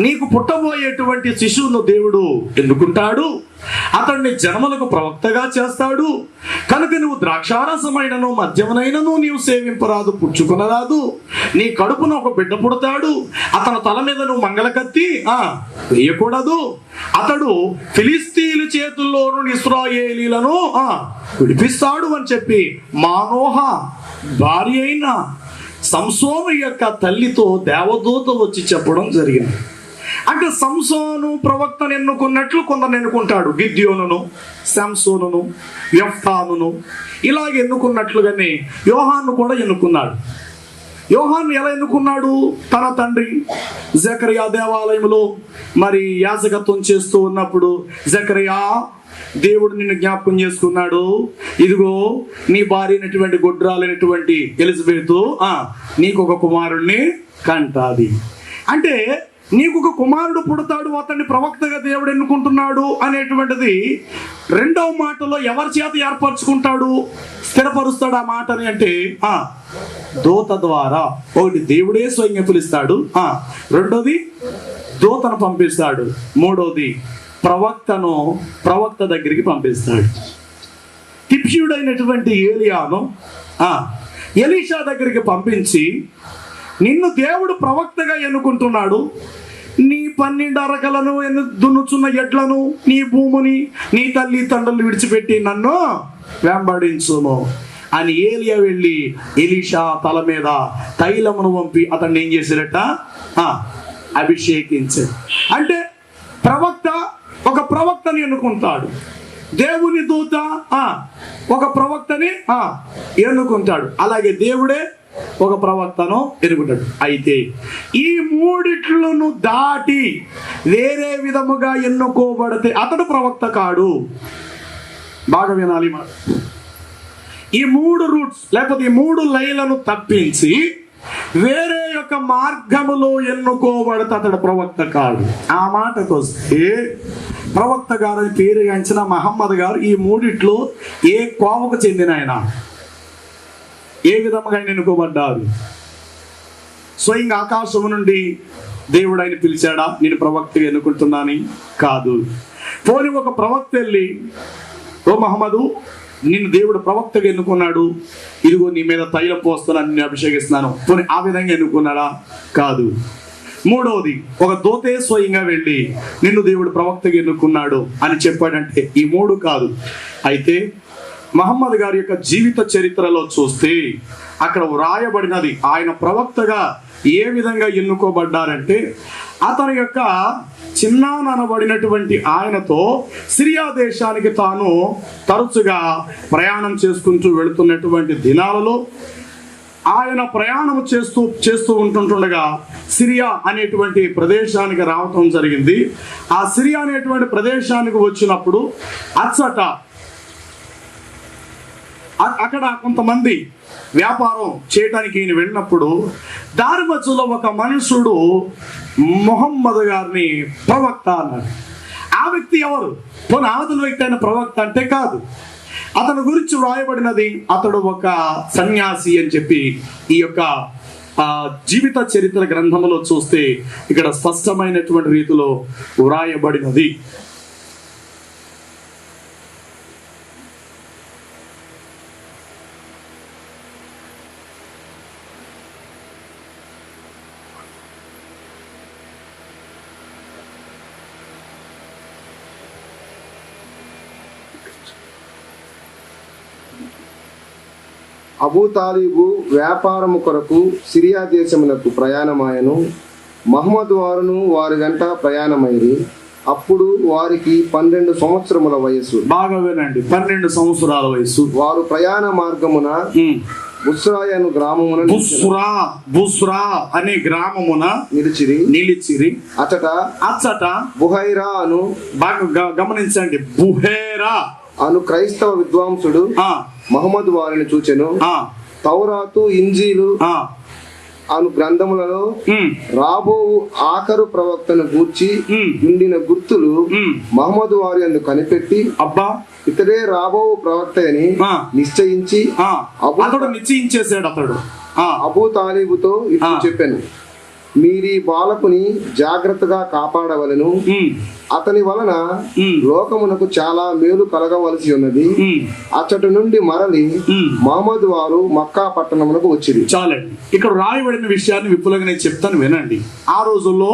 నీకు పుట్టబోయేటువంటి శిశువును దేవుడు ఎన్నుకుంటాడు, అతన్ని జనములకు ప్రవక్తగా చేస్తాడు కనుక నువ్వు ద్రాక్షారసమైనను మద్యమునైనను నీవు సేవింపరాదు, పుచ్చుకొనరాదు. నీ కడుపున ఒక బిడ్డ పుడతాడు, అతని తల మీద నువ్వు మంగళకత్తి వేయకూడదు. అతడు ఫిలిస్తీయుల చేతుల్లో నుండి ఇశ్రాయేలీలను విడిపిస్తాడు అని చెప్పి మానోహ భార్య అయిన సంసోను యొక్క తల్లితో దేవదూత వచ్చి చెప్పడం జరిగింది. అంటే సంసోను ప్రవక్తను ఎన్నుకున్నట్లు కొందరు ఎన్నుకుంటాడు. గిద్యోనును, సంసోనును, యెఫ్తానును ఇలాగ ఎన్నుకున్నట్లుగానే యోహాను కూడా ఎన్నుకున్నాడు. యోహాను ఎలా ఎన్నుకున్నాడు? తన తండ్రి జకరియా దేవాలయంలో మరి యాజకత్వం చేస్తూ ఉన్నప్పుడు, జకరియా, దేవుడు నిన్ను జ్ఞాపకం చేసుకున్నాడు, ఇదిగో నీ భార్య అయినటువంటి గొడ్రాలైనటువంటి ఎలిజబెతు నీకు ఒక కుమారుణ్ణి కంటాది. అంటే నీకు ఒక కుమారుడు పుడతాడు, అతన్ని ప్రవక్తగా దేవుడు ఎన్నుకుంటున్నాడు అనేటువంటిది రెండవ మాటలో ఎవరి చేత ఏర్పరచుకుంటాడు, స్థిరపరుస్తాడు ఆ మాటని అంటే దూత ద్వారా. ఒకటి దేవుడే స్వయంగా పిలుస్తాడు, రెండోది దూతను పంపిస్తాడు, మూడోది ప్రవక్త దగ్గరికి పంపిస్తాడు. తిప్షీయుడైనటువంటి ఏలియాను ఎలీషా దగ్గరికి పంపించి, నిన్ను దేవుడు ప్రవక్తగా ఎన్నుకుంటున్నాడు, నీ 12 అరకలను దున్నుచున్న ఎడ్లను, నీ భూమిని, నీ తల్లి తండ్రులు విడిచిపెట్టి నన్ను వెంబడించును అని ఏలియా వెళ్ళి ఎలీషా తల మీద తైలమును పంపి అతన్ని ఏం చేశారట, అభిషేకించాడు. అంటే ఒక ప్రవక్తని ఎన్నుకుంటాడు, దేవుని దూత ఒక ప్రవక్తని ఎన్నుకుంటాడు, అలాగే దేవుడే ఒక ప్రవక్తను ఎన్నుకుంటాడు. అయితే ఈ మూడిట్లను దాటి వేరే విధముగా ఎన్నుకోబడితే అతడు ప్రవక్త కాడు. బాగా వినాలి మనం. ఈ 3 రూట్స్ లేకపోతే ఈ 3 లైన్లను తప్పించి వేరే యొక్క మార్గములో ఎన్నుకోబడితే అతడు ప్రవక్త కాడు. ఆ మాటకు వస్తే ప్రవక్త గారు అని పేరుగాంచిన మహమ్మద్ గారు ఈ మూడిట్లో ఏ కోవకు చెందిన ఆయన, ఏ విధముగా ఆయన ఎన్నుకోబడ్డారు? స్వయంగా ఆకాశము నుండి దేవుడు ఆయన పిలిచాడా, నేను ప్రవక్తగా ఎన్నుకుంటున్నాను? కాదు. పోనీ ఒక ప్రవక్త వెళ్ళి, ఓ మహమ్మదు, నిన్ను దేవుడు ప్రవక్తగా ఎన్నుకున్నాడు, ఇదిగో నీ మీద తైలం పోస్తున్నాను, నిన్ను అభిషేకిస్తున్నాను, పోనీ ఆ విధంగా ఎన్నుకున్నాడా? కాదు. మూడవది, ఒక దూతే స్వయంగా వెళ్ళి నిన్ను దేవుడు ప్రవక్తగా ఎన్నుకున్నాడు అని చెప్పాడంటే ఈ 3 కాదు. అయితే మహమ్మద్ గారి యొక్క జీవిత చరిత్రలో చూస్తే అక్కడ వ్రాయబడినది ఆయన ప్రవక్తగా ఏ విధంగా ఎన్నుకోబడ్డారంటే, అతని యొక్క చిన్నాననబడినటువంటి ఆయనతో సిరియా దేశానికి తాను తరచుగా ప్రయాణం చేసుకుంటూ వెళుతున్నటువంటి దినాలలో ఆయన ప్రయాణం చేస్తూ ఉంటుండగా సిరియా అనేటువంటి ప్రదేశానికి రావటం జరిగింది. ఆ సిరియా అనేటువంటి ప్రదేశానికి వచ్చినప్పుడు అక్కడ కొంతమంది వ్యాపారం చేయడానికి ఈయన వెళ్ళినప్పుడు దారి మధ్యలో ఒక మనుషుడు మొహమ్మద్ గారిని ప్రవక్త అన్నాడు. ఆ వ్యక్తి ఎవరు? పోనీ అవతల వ్యక్తి అయిన ప్రవక్త అంటే కాదు. అతని గురించి వ్రాయబడినది అతడు ఒక సన్యాసి అని చెప్పి ఈ యొక్క జీవిత చరిత్ర గ్రంథంలో చూస్తే ఇక్కడ స్పష్టమైనటువంటి రీతిలో వ్రాయబడినది. అబూ తాలిబు వ్యాపారము కొరకు సిరియా దేశమునకు ప్రయాణమాయను. మహమ్మద్ వారును వారి వెంట ప్రయాణమైరి. అప్పుడు వారికి 12 సంవత్సరముల వయస్సు. బాగా వినండి, 12 సంవత్సరాల వయసు. వారు ప్రయాణ మార్గమున బుస్రా అను గ్రామమున బుస్రా అనే గ్రామమున నిలిచిరి. అచ్చట బుహైరా అను, బాగా గమనించండి, బుహైరా అను క్రైస్తవ విద్వాంసుడు మహమ్మద్ వారిని చూచెను. తౌరాతు, ఇంజీలు అను గ్రంథములలో రాబో ఆఖరు ప్రవక్తను గూర్చి ఉండిన గుర్తులు మహమ్మద్ వారి యందు కనిపెట్టి, అబ్బా ఇతడే రాబో ప్రవక్త అని నిశ్చయించి నిశ్చయించేసాడు. అతడు అబూ తాలిబుతో ఇట్లు చెప్పాను, మీరీ బాలకుని జాగ్రత్తగా కాపాడవలను. అతని వలన లోకమునకు చాలా మేలు కలగవలసి ఉన్నది. అచ్చటి నుండి మరలి మహమ్మద్ వారు మక్కా పట్టణమునకు వచ్చింది. చాలండి, ఇక్కడ రాయబడిన విషయాన్ని విపులంగా నేను చెప్తాను, వినండి. ఆ రోజుల్లో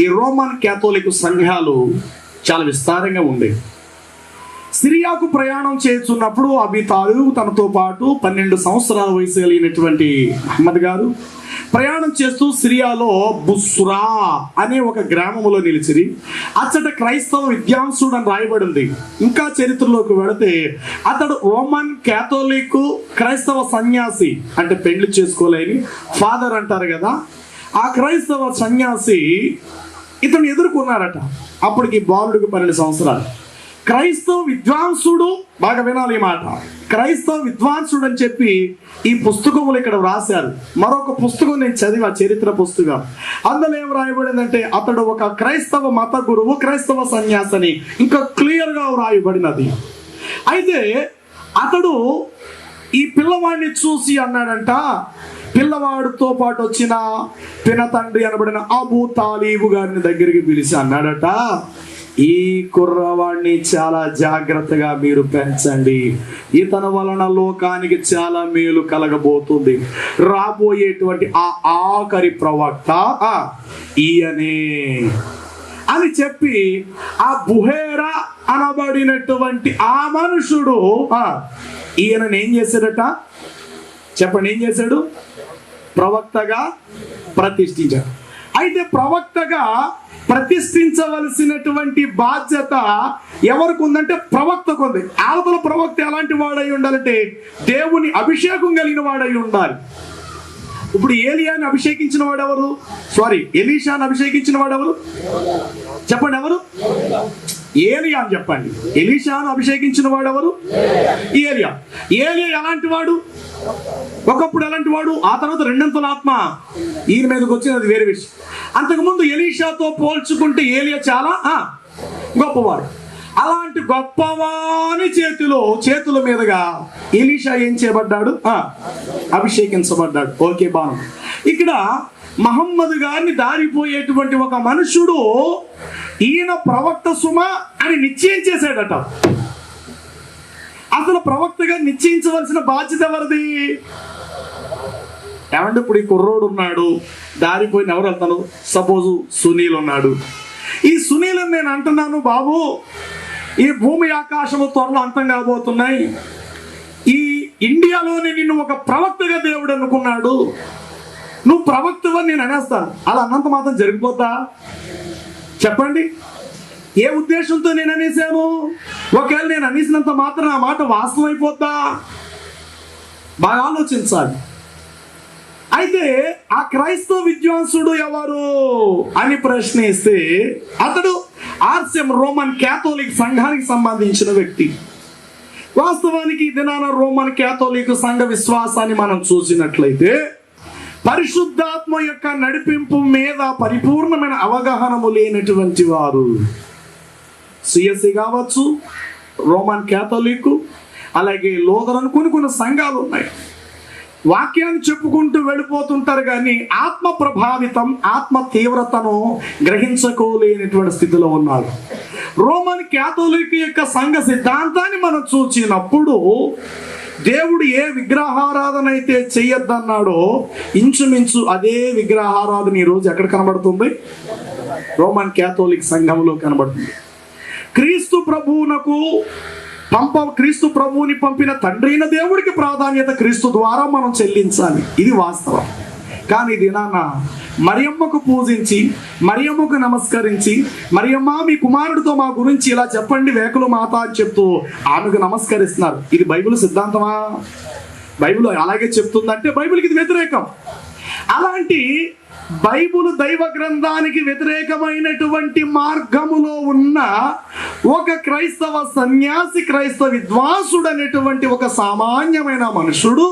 ఈ రోమన్ క్యాథోలిక్ సంఘాలు చాలా విస్తారంగా ఉండేవి. సిరియాకు ప్రయాణం చేస్తున్నప్పుడు అబీ తాలిబ్ తనతో పాటు 12 సంవత్సరాల వయసు కలిగినటువంటి అహ్మద్ గారు ప్రయాణం చేస్తూ సిరియాలో బుస్రా అనే ఒక గ్రామంలో నిలిచిరి. అచ్చట క్రైస్తవ విద్వాంసుడు అని రాయబడింది. ఇంకా చరిత్రలోకి వెళితే అతడు రోమన్ క్యాథోలిక్ క్రైస్తవ సన్యాసి, అంటే పెళ్లి చేసుకోలేని ఫాదర్ అంటారు కదా, ఆ క్రైస్తవ సన్యాసి ఇతను ఎదుర్కొన్నారట. అప్పటికి బాలుడికి 12 సంవత్సరాలు. క్రైస్తవ విద్వాంసుడు, బాగా వినాలి ఈ మాట, క్రైస్తవ విద్వాంసుడు అని చెప్పి ఈ పుస్తకములు ఇక్కడ వ్రాశారు. మరొక పుస్తకం నేను చదివా, చరిత్ర పుస్తకం. అందులో ఏం రాయబడిందంటే అతడు ఒక క్రైస్తవ మత గురువు, క్రైస్తవ సన్యాసని ఇంకా క్లియర్ గా రాయబడినది. అయితే అతడు ఈ పిల్లవాడిని చూసి అన్నాడంట, పిల్లవాడితో పాటు వచ్చిన పినతండ్రి అనబడిన అబూ తాలీబు గారిని దగ్గరికి పిలిచి అన్నాడట, ఈ కుర్రవాడిని చాలా జాగ్రత్తగా మీరు పెంచండి. ఇతని వలన లోకానికి చాలా మేలు కలగబోతుంది. రాబోయేటువంటి ఆ ఆఖరి ప్రవక్త ఈయనే అని చెప్పి ఆ బుహేరా అనబడినటువంటి ఆ మనుషుడు ఈయనని ఏం చేశాడట చెప్పండి, ఏం చేశాడు? ప్రవక్తగా ప్రతిష్ఠించాడు. అయితే ప్రవక్తగా ప్రతిష్ఠించవలసినటువంటి బాధ్యత ఎవరికి ఉందంటే ప్రవక్తకు ఉంది. అవతల ప్రవక్త ఎలాంటి వాడై ఉండాలంటే దేవుని అభిషేకం కలిగిన వాడై ఉండాలి. ఇప్పుడు ఏలియాని అభిషేకించిన వాడెవరు? ఎలీషాని అభిషేకించిన వాడెవరు? చెప్పండి, ఎవరు? ఏలియా అని చెప్పండి. ఎలీషాను అభిషేకించిన వాడెవరు? ఏలియా. ఏలియా ఎలాంటి వాడు? ఒకప్పుడు ఎలాంటి వాడు, ఆ తర్వాత 2 ఆత్మ ఈయన మీదకి వచ్చినది వేరే విషయం. అంతకుముందు ఎలీషాతో పోల్చుకుంటే ఏలియా చాలా గొప్పవాడు. అలాంటి గొప్పవాని చేతుల మీదుగా ఎలీషా ఏం చేయబడ్డాడు? అభిషేకించబడ్డాడు. ఓకే, బాను. ఇక్కడ మహమ్మద్ గారిని దారిపోయేటువంటి ఒక మనుషుడు ఈయన ప్రవక్త సుమ అని నిశ్చయం చేశాడట. అసలు ప్రవక్తగా నిశ్చయించవలసిన బాధ్యత ఎవరిది? ఏమంటే ఇప్పుడు ఈ కుర్రోడు ఉన్నాడు, దారిపోయిన ఎవరు వెళ్తాను? సపోజు సునీల్ ఉన్నాడు. ఈ సునీల్ నేను అంటున్నాను, బాబు ఈ భూమి ఆకాశము త్వరలో అంతం కాబోతున్నాయి, ఈ ఇండియాలోనే నిన్ను ఒక ప్రవక్తగా దేవుడు అనుకున్నాడు, నువ్వు ప్రవక్తవని నేను అనేస్తాను. అలా అన్నంత మాత్రం జరిగిపోతా? చెప్పండి, ఏ ఉద్దేశంతో నేను అనేసాను? ఒకవేళ నేను అనేసినంత మాత్రం ఆ మాట వాస్తవం అయిపోద్దా? బాగా ఆలోచించాలి. అయితే ఆ క్రైస్తవ విద్వాంసుడు ఎవరు అని ప్రశ్నిస్తే అతడు ఆర్సిఎం రోమన్ క్యాథోలిక్ సంఘానికి సంబంధించిన వ్యక్తి. వాస్తవానికి ఈ దినాన రోమన్ క్యాథోలిక్ సంఘ విశ్వాసాన్ని మనం చూసినట్లయితే పరిశుద్ధాత్మ యొక్క నడిపింపు మీద పరిపూర్ణమైన అవగాహనము లేనటువంటి వారు, సిఎస్సి కావచ్చు, రోమన్ క్యాథోలిక్, అలాగే లోదరన్, కొన్ని సంఘాలు ఉన్నాయి. వాక్యాన్ని చెప్పుకుంటూ వెళ్ళిపోతుంటారు కానీ ఆత్మ ప్రభావితం, ఆత్మ తీవ్రతను గ్రహించుకోలేనటువంటి స్థితిలో ఉన్నారు. రోమన్ క్యాథోలిక్ యొక్క సంఘ సిద్ధాంతాన్ని మనం చూసినప్పుడు దేవుడు ఏ విగ్రహారాధన అయితే చెయ్యొద్దన్నాడో ఇంచుమించు అదే విగ్రహారాధన ఈరోజు ఎక్కడ కనబడుతుంది? రోమన్ క్యాథోలిక్ సంఘంలో కనబడుతుంది. క్రీస్తు ప్రభువుని పంపిన తండ్రి అయిన దేవుడికి ప్రాధాన్యత క్రీస్తు ద్వారా మనం చెల్లించాలి. ఇది వాస్తవం. కానీ ఇది నాన్న మరియమ్మకు పూజించి, మరియమ్మకు నమస్కరించి, మరియమ్మ మీ కుమారుడితో మా గురించి ఇలా చెప్పండి వేకుల మాత అని చెప్తూ ఆమెకు నమస్కరిస్తున్నారు. ఇది బైబిల్ సిద్ధాంతమా? బైబిల్ అలాగే చెప్తుందంటే బైబిల్కి ఇది వ్యతిరేకం. అలాంటి బైబిల్ దైవ గ్రంథానికి వ్యతిరేకమైనటువంటి మార్గములో ఉన్న ఒక క్రైస్తవ సన్యాసి, క్రైస్తవ విద్వాంసుడు అనేటువంటి ఒక సామాన్యమైన మనుషుడు,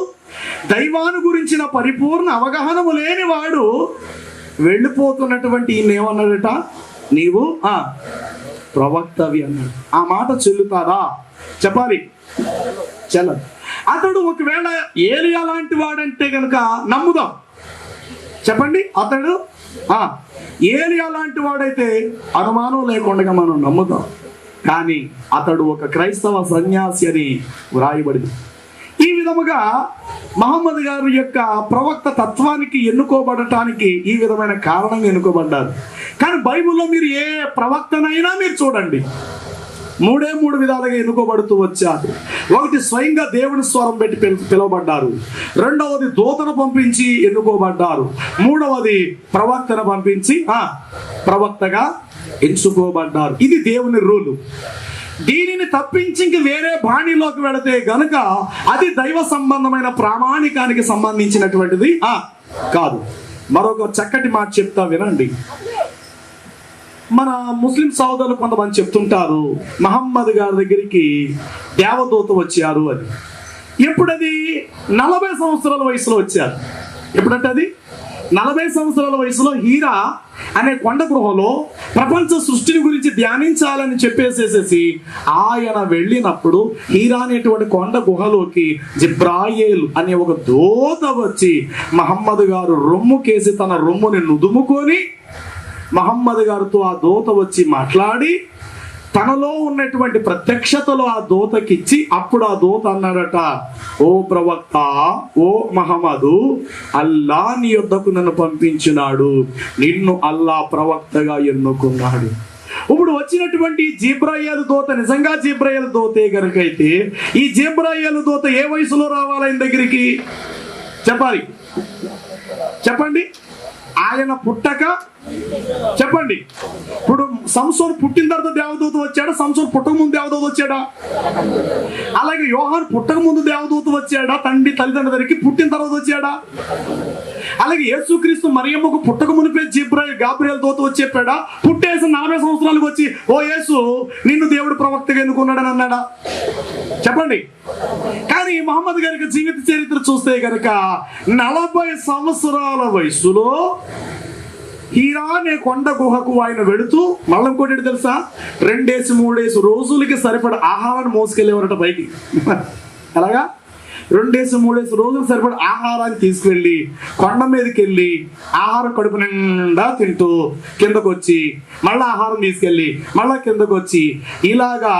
దైవాను గురించిన పరిపూర్ణ అవగాహనము లేనివాడు వెళ్ళిపోతున్నటువంటి ఈయనేమన్నాడట, నీవు ప్రవక్తవి అన్నాడు. ఆ మాట చెల్లుతారా? చెప్పాలి, చెల్లదు. అతడు ఒకవేళ ఏలియా లాంటి వాడంటే కనుక నమ్ముదాం. చెప్పండి, అతడు ఏలియా లాంటి వాడైతే అనుమానం లేకుండా మనం నమ్ముతాం. కానీ అతడు ఒక క్రైస్తవ సన్యాసి అని వ్రాయబడింది. ఈ విధముగా మహమ్మద్ గారి యొక్క ప్రవక్త తత్వానికి ఎన్నుకోబడటానికి ఈ విధమైన కారణంగా ఎన్నుకోబడ్డారు. కానీ బైబిల్లో మీరు ఏ ప్రవక్తనైనా మీరు చూడండి, మూడు విధాలుగా ఎన్నుకోబడుతూ వచ్చారు. ఒకటి స్వయంగా దేవుని స్వరం పెట్టి పిలువబడ్డారు. రెండవది దూతను పంపించి ఎన్నుకోబడ్డారు. మూడవది ప్రవక్తను పంపించి ప్రవక్తగా ఎంచుకోబడ్డారు. ఇది దేవుని రూలు. దీనిని తప్పించి ఇంక వేరే బాణిలోకి వెళితే గనుక అది దైవ సంబంధమైన ప్రామాణికానికి సంబంధించినటువంటిది కాదు. మరొక చక్కటి మాట చెప్తా వినండి. మన ముస్లిం సోదరులు కొంతమంది చెప్తుంటారు, మహమ్మద్ గారి దగ్గరికి దేవదూత వచ్చారు అని. ఎప్పుడది? 40 సంవత్సరాల వయసులో వచ్చారు. ఎప్పుడంటే అది 40 సంవత్సరాల వయసులో హీరా అనే కొండ గృహలో ప్రపంచ సృష్టిని గురించి ధ్యానించాలని చెప్పేసేసి ఆయన వెళ్ళినప్పుడు హీరా అనేటువంటి కొండ గుహలోకి జిబ్రాయేలు అనే ఒక దూత వచ్చి మహమ్మద్ గారు రొమ్ముకేసి తన రొమ్ముని నుదుముకొని మహమ్మద్ గారితో ఆ దూత వచ్చి మాట్లాడి తనలో ఉన్నటువంటి ప్రత్యక్షతలో ఆ దూతకిచ్చి అప్పుడు ఆ దూత అన్నాడట, ఓ ప్రవక్త, ఓ మహమ్మదు, అల్లా నీ యొద్దకు నన్ను పంపించినాడు, నిన్ను అల్లా ప్రవక్తగా ఎన్నుకున్నాడు. ఇప్పుడు వచ్చినటువంటి జిబ్రాయేలు దూత నిజంగా జిబ్రాయేలు దూతే గనుకైతే ఈ జిబ్రాయేలు దూత ఏ వయసులో రావాలి ఆయన దగ్గరికి? చెప్పాలి, చెప్పండి. ఆయన పుట్టక చెప్పండి. ఇప్పుడు సంసోను పుట్టిన తర్వాత దేవదూత వచ్చాడా? సంసోను పుట్టక ముందు దేవదూత వచ్చాడా? అలాగే యోహాను పుట్టక ముందు దేవదూత వచ్చాడా? తల్లిదండ్రుల దగ్గరికి పుట్టిన తర్వాత వచ్చాడా? అలాగే యేసుక్రీస్తు మరియమ్మకు పుట్టక మునిపే గాబ్రియల్ దూత వచ్చి చెప్పాడా? పుట్టేసి 40 సంవత్సరాలకు వచ్చి ఓ యేసు నిన్ను దేవుడు ప్రవక్తగా ఎన్నుకున్నాడని అన్నాడా? చెప్పండి. కానీ మహమ్మద్ గారికి జీవిత చరిత్ర చూస్తే గనక 40 సంవత్సరాల వయసులో హీరా అనే కొండ గుహకు ఆయన వెళుతూ మళ్ళీ ఇంకోటి తెలుసా, 2-3 రోజులకి సరిపడ ఆహారాన్ని మోసుకెళ్ళేవారట పైకి. అలాగా 2-3 రోజులు సరిపడ ఆహారాన్ని తీసుకువెళ్ళి కొండ మీదకి వెళ్ళి ఆహారం కడుపు నిండా తింటూ కిందకు వచ్చి మళ్ళీ ఆహారం తీసుకెళ్ళి మళ్ళా కిందకు వచ్చి ఇలాగా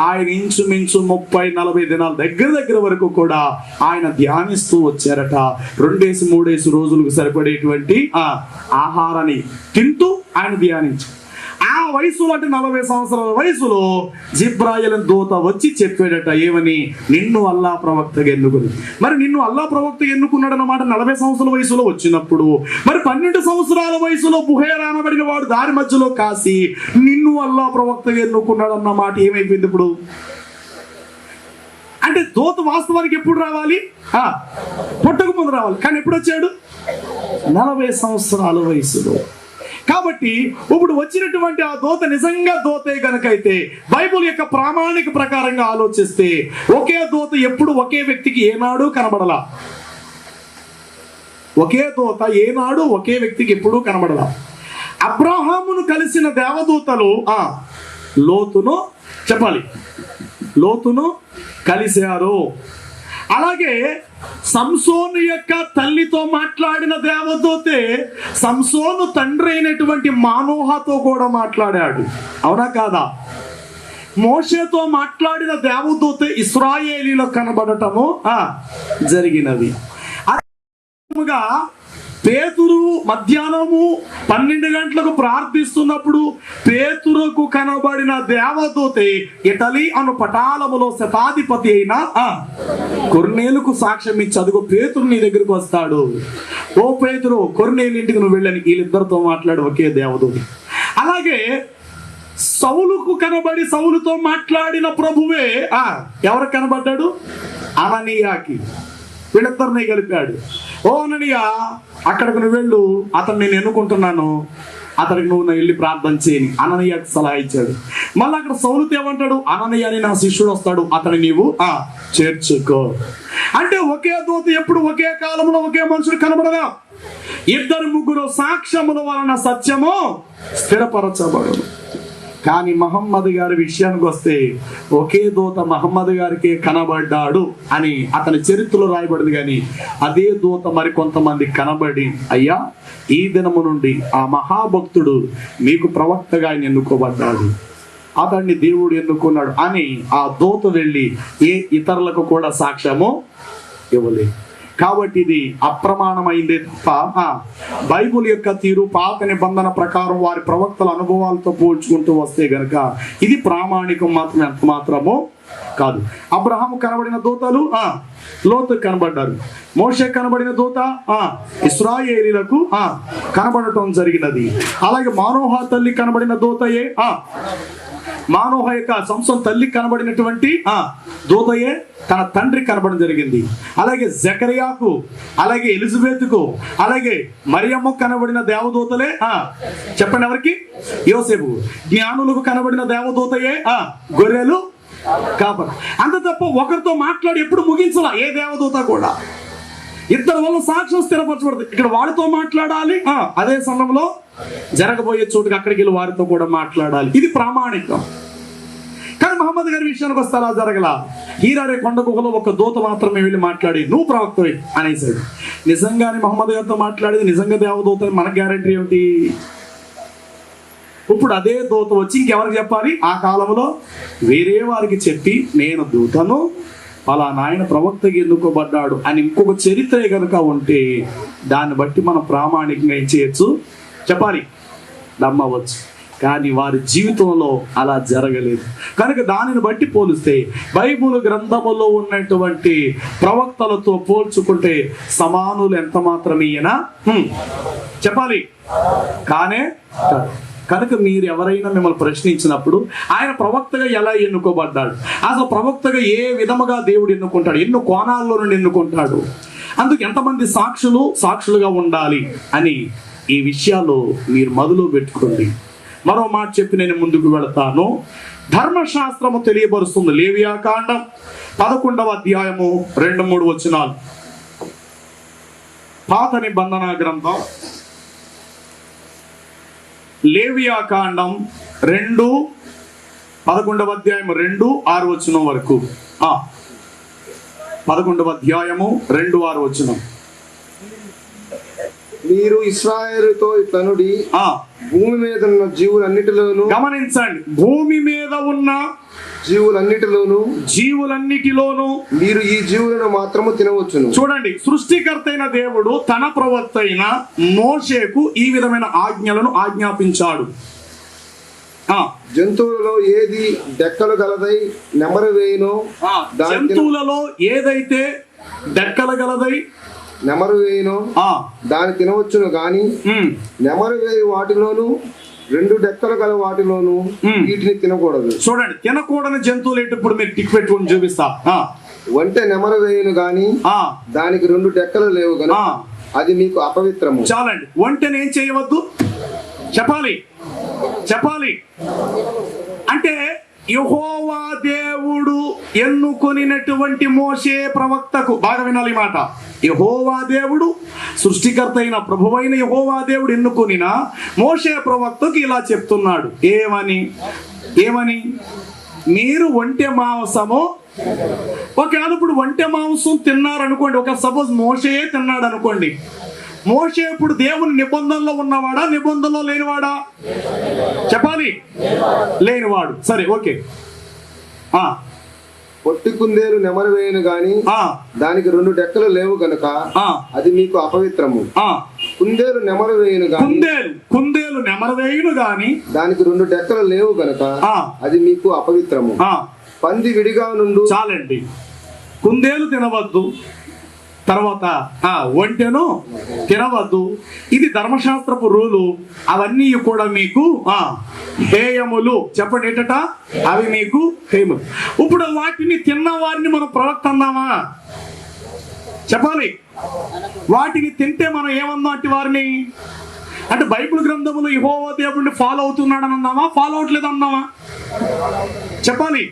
ఆయన ఇంచుమించు 30-40 దినాల దగ్గర వరకు కూడా ఆయన ధ్యానిస్తూ వచ్చారట. 2-3 రోజులకు సరిపడేటువంటి ఆహారాన్ని తింటూ ఆయన ధ్యానించారు. ఆ వయసులో అంటే 40 సంవత్సరాల వయసులో జిబ్రాయిల్ దూత వచ్చి చెప్పాడట, ఏమని? నిన్ను అల్లా ప్రవక్తగా ఎన్నుకుని. మరి నిన్ను అల్లా ప్రవక్తగా ఎన్నుకున్నాడు అన్నమాట 40 సంవత్సరాల వయసులో వచ్చినప్పుడు, మరి 12 సంవత్సరాల వయసులో బుహేరా అనబడిన వాడు దారి మధ్యలో కాసి నిన్ను అల్లా ప్రవక్తగా ఎన్నుకున్నాడు అన్న మాట ఏమైపోయింది ఇప్పుడు? అంటే దూత వాస్తవానికి ఎప్పుడు రావాలి? పుట్టక ముందు రావాలి. కానీ ఎప్పుడు వచ్చాడు? 40 సంవత్సరాల వయసులో. కాబట్టి ఇప్పుడు వచ్చినటువంటి ఆ దూత నిజంగా దూతే గనకైతే బైబుల్ యొక్క ప్రామాణిక ప్రకారంగా ఆలోచిస్తే ఒకే దూత ఎప్పుడు ఒకే వ్యక్తికి ఏనాడు కనబడలా. ఒకే దూత ఏనాడు ఒకే వ్యక్తికి ఎప్పుడూ కనబడలా. అబ్రహామును కలిసిన దేవదూతలు లోతును చెప్పాలి, లోతును కలిశారు. అలాగే సంసోను యొక్క తల్లితో మాట్లాడిన దేవదూతే సంసోను తండ్రి అయినటువంటి మానోహతో కూడా మాట్లాడాడు. అవునా కాదా? మోషేతో మాట్లాడిన దేవదూతే ఇశ్రాయేలీలో కనబడటము జరిగినది. పేతురు మధ్యాహ్నము 12 గంటలకు ప్రార్థిస్తున్నప్పుడు పేతురుకు కనబడిన దేవదూతే ఇటలీ అను పటాలములో శతాధిపతి అయిన కొర్నేలుకు సాక్ష్యం ఇచ్చి, అదిగో పేతురు నీ దగ్గరకు వస్తాడు, ఓ పేతురు, కొర్నేలి ఇంటికి నువ్వు వెళ్ళని, వీళ్ళిద్దరితో మాట్లాడు ఒకే దేవదూత. అలాగే సౌలుకు కనబడి సౌలుతో మాట్లాడిన ప్రభువే ఎవరికి కనబడ్డాడు? అననీయాకి. వీళ్ళిద్దరిని కలిపాడు. ఓ అననీయ, అక్కడికి నువ్వు వెళ్ళు, అతను నేను ఎన్నుకుంటున్నాను, అతనికి నువ్వు వెళ్ళి ప్రార్థన చేయని అననీయకు సలహా ఇచ్చాడు. మళ్ళీ అక్కడ సౌలుతో ఏమంటాడు? అననీయ అని నా శిష్యుడు వస్తాడు, అతని నీవు చేర్చుకో. అంటే ఒకే దూత ఎప్పుడు ఒకే కాలంలో ఒకే మనుషుడు కనబడదా? ఇద్దరు ముగ్గురు సాక్ష్యముల వలన సత్యము స్థిరపరచబడు. కానీ మహమ్మద్ గారి విషయానికి వస్తే ఒకే దూత మహమ్మద్ గారికి కనబడ్డాడు అని అతని చరిత్రలో రాయబడింది. కానీ అదే దూత మరి కొంతమంది కనబడి, అయ్యా ఈ దినము నుండి ఆ మహాభక్తుడు మీకు ప్రవక్తగా ఆయన ఎన్నుకోబడ్డాడు, అతన్ని దేవుడు ఎన్నుకున్నాడు అని ఆ దూత వెళ్ళి ఏ ఇతరులకు కూడా సాక్ష్యము ఇవ్వలేదు. కాబట్టి ఇది అప్రమాణమైందే తప్ప బైబుల్ యొక్క తీరు పాత నిబంధన ప్రకారం వారి ప్రవక్తల అనుభవాలతో పోల్చుకుంటూ వస్తే గనక ఇది ప్రామాణికం మాత్రం ఎంత మాత్రమో కాదు. అబ్రహాం కనబడిన దూతలు లోతు కనబడ్డారు. మోషే కనబడిన దూత ఇశ్రాయేలీలకు కనబడటం జరిగినది. అలాగే మానోహ తల్లి కనబడిన దూతయే మానోహ యొక్క సంసం తల్లి కనబడినటువంటి దూతయే తన తండ్రి కనబడడం జరిగింది. అలాగే జకరియాకు, అలాగే ఎలిజబెత్కు, అలాగే మరియమ్మ కనబడిన దేవదూతలే చెప్పండి ఎవరికి? యోసేపు. జ్ఞానులకు కనబడిన దేవదూతయే గొర్రెలు కాపరి. అంత తప్ప ఒకరితో మాట్లాడి ఎప్పుడు ముగించాల ఏ దేవదూత కూడా. ఇద్దరు వల్ల సాక్ష్యం స్థిరపరచబడుతుంది. ఇక్కడ వాడితో మాట్లాడాలి, అదే సమయంలో జరగబోయే చోటుకి అక్కడికి వెళ్ళి వారితో కూడా మాట్లాడాలి. ఇది ప్రామాణికం. కానీ మహమ్మద్ గారి విషయానికి వస్తే అలా జరగల. హీరారే కొండ గుహలో ఒక దూత మాత్రమే వెళ్ళి మాట్లాడి నువ్వు ప్రవక్తవే అనేసాడు. నిజంగానే మహమ్మద్ గారితో మాట్లాడేది నిజంగా దేవదూత మనకు గ్యారంటీ ఏమిటి? ఇప్పుడు అదే దూత వచ్చి ఇంకెవరికి చెప్పాలి? ఆ కాలంలో వేరే వారికి చెప్పి నేను దూతను, అలా నాయన ప్రవక్తకి ఎన్నుకోబడ్డాడు అని ఇంకొక చరిత్ర కనుక ఉంటే దాన్ని బట్టి మనం ప్రామాణికంగా ఏం చేయొచ్చు? చెప్పాలి, నమ్మవచ్చు. కానీ వారి జీవితంలో అలా జరగలేదు. కనుక దానిని బట్టి పోలిస్తే బైబిల్ గ్రంథములో ఉన్నటువంటి ప్రవక్తలతో పోల్చుకుంటే సమానులు ఎంత మాత్రమేనా చెప్పాలి. కానే కనుక మీరు ఎవరైనా మిమ్మల్ని ప్రశ్నించినప్పుడు ఆయన ప్రవక్తగా ఎలా ఎన్నుకోబడ్డాడు, అసలు ప్రవక్తగా ఏ విధముగా దేవుడు ఎన్నుకుంటాడు, ఎన్నో కోణాల్లో నుండి ఎన్నుకుంటాడు, అందుకు ఎంతమంది సాక్షులుగా ఉండాలి అని ఈ విషయాలు మీరు మొదలు పెట్టుకోండి. మరో మాట చెప్పి నేను ముందుకు వెళతాను. ధర్మశాస్త్రము తెలియబరుస్తుంది. లేవియాకాండం 11వ అధ్యాయము 2-3 వచనాలు. పాత నిబంధన గ్రంథం లేవియాకాండం 11వ అధ్యాయం 2-6 వచనం వరకు. 11వ అధ్యాయము 2-6 వచనం. మీరు ఇశ్రాయేలుతో ఇట్లనుడి, భూమి మీద ఉన్న జీవులన్నిటిలోను, గమనించండి, భూమి మీద ఉన్న జీవులన్నిటిలోను మీరు ఈ జీవులను మాత్రము తినవచ్చును. చూడండి, సృష్టికర్త అయిన దేవుడు తన ప్రవక్త అయిన మోషేకు ఈ విధమైన ఆజ్ఞలను ఆజ్ఞాపించాడు. జంతువులలో ఏది డెక్కలు గలదై నెమరు వేయునో, జంతువులలో ఏదైతే డెక్కలు గలదై నెమరు వేయునో దాన్ని తినవచ్చును. గాని నెమరు వేయి వాటిలోను 2 డెక్కలు గల వాటిలోను వీటిని తినకూడదు. చూడండి, తినకూడని జంతువులు ఏంటి ఇప్పుడు మీరు టిక్ పెట్టుకుని చూపిస్తా. ఒంటె నెమరు వేయును గాని దానికి 2 డెక్కలు లేవు గనుక అది మీకు అపవిత్రము. చాలండి, ఒంటెని ఏం చేయవద్దు చెప్పాలి. అంటే యెహోవా దేవుడు ఎన్నుకొనినటువంటి మోషే ప్రవక్తకు, బాగా వినాలి మాట, యెహోవా దేవుడు సృష్టికర్త అయిన ప్రభువైన యెహోవా దేవుడు ఎన్నుకొనిన మోషే ప్రవక్తకు ఇలా చెప్తున్నాడు. ఏమని? మీరు ఒంటె మాంసము, ఒకవేళ ఇప్పుడు ఒంటె మాంసం తిన్నారనుకోండి, ఒక సపోజ్ మోషే తిన్నాడు అనుకోండి, మోషే ఇప్పుడు దేవుని నిబంధనలో ఉన్నవాడా, నిబంధనలో లేనివాడా? చెప్పాలి, లేనివాడు. సరే, ఓకే. పొట్టి కుందేలు నెమరు వేయను గాని దానికి 2 డెక్కలు లేవు గనుక అది మీకు అపవిత్రము. కుందేలు నెమరు వేయను గాని దానికి 2 డెక్కలు లేవు గనుక అది మీకు అపవిత్రము. పంది విడిగా నుండు. చాలండి, కుందేలు తినవద్దు, తర్వాత ఒంటెను తినవద్దు, ఇది ధర్మశాస్త్రపు రూలు. అవన్నీ కూడా మీకు హేయములు. చెప్పండి ఏంటట? అవి మీకు హేయములు. ఇప్పుడు వాటిని తిన్న వారిని మనం ప్రవక్త అన్నామా? చెప్పాలి. వాటిని తింటే మనం ఏమన్నాం అట్టి వారిని? అంటే బైబిల్ గ్రంథములు యెహోవా దేవుడిని ఫాలో అవుతున్నాడని అన్నామా? ఫాలో అవట్లేదు అన్నామా? చెప్పాలి.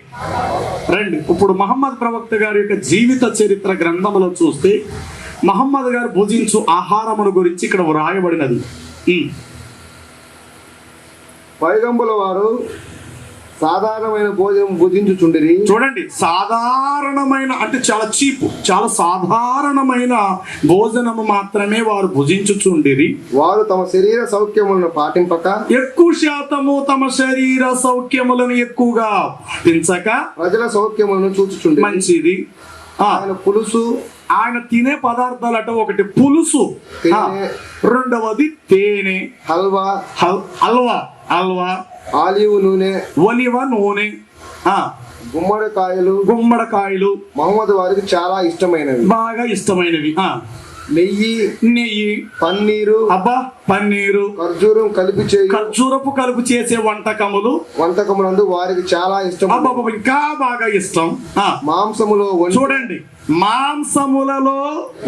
రండి, ఇప్పుడు మహమ్మద్ ప్రవక్త గారి యొక్క జీవిత చరిత్ర గ్రంథములో చూస్తే మహమ్మద్ గారు భుజించు ఆహారముల గురించి ఇక్కడ వ్రాయబడినది. పైగంబుల వారు సాధారణమైన భోజనం భుజించుచుండిరి. చూడండి, సాధారణమైన అంటే చాలా చీపు, చాలా సాధారణమైన భోజనము మాత్రమే వారు భుజించుచుండిరి. వారు తమ శరీర సౌఖ్యములను పాటింపక, ఎక్కువ శాతము తమ శరీర సౌఖ్యములను ఎక్కువగా పాటించక ప్రజల సౌఖ్యములను చూచుచుండిరి. మంచిది. ఆయన పులుసు, ఆయన తినే పదార్థాలట ఒకటి పులుసు, రెండవది తేనె, హల్వా, హల్వా, ఆలివ్ నూనె, ఒలివ నూనె, గుమ్మడికాయలు మహమ్మద్ వారికి చాలా ఇష్టమైనవి, బాగా ఇష్టమైనవి. నెయ్యి, పన్నీరు, పన్నీరు, ఖర్జూరపు కలుపు చేసే వంటకములందు వారికి చాలా ఇష్టం, ఇంకా బాగా ఇష్టం. మాంసములో చూడండి, మాంసములలో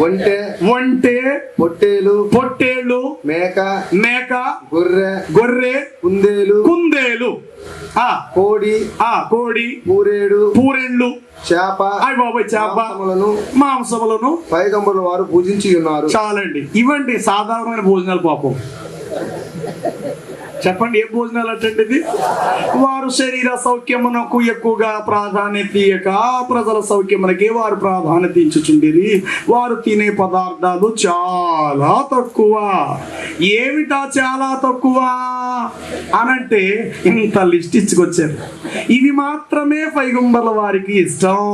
ఒంటె, పొట్టేళ్ళు, మేక, గొర్రె, కుందేలు, కోడి, పూరేళ్ళు, చేప, మాంసములను పైగంబరుల వారు పూజించి ఉన్నారు. చాలండి. ఇవ్వండి సాధారణమైన భోజనాలు. పాపం చెప్పండి, ఏ భోజనాలు అంటే? వారు శరీర సౌఖ్యమునకు ఎక్కువగా ప్రాధాన్యత ఇయ్యక ప్రజల సౌఖ్యమునకే వారు ప్రాధాన్యత ఇచ్చుచుండిరి. వారు తినే పదార్థాలు చాలా తక్కువ. ఏమిటా చాలా తక్కువ అనంటే ఇంత లిస్ట్ ఇచ్చుకొచ్చారు. ఇవి మాత్రమే పైగంబర్ల వారికి ఇష్టం.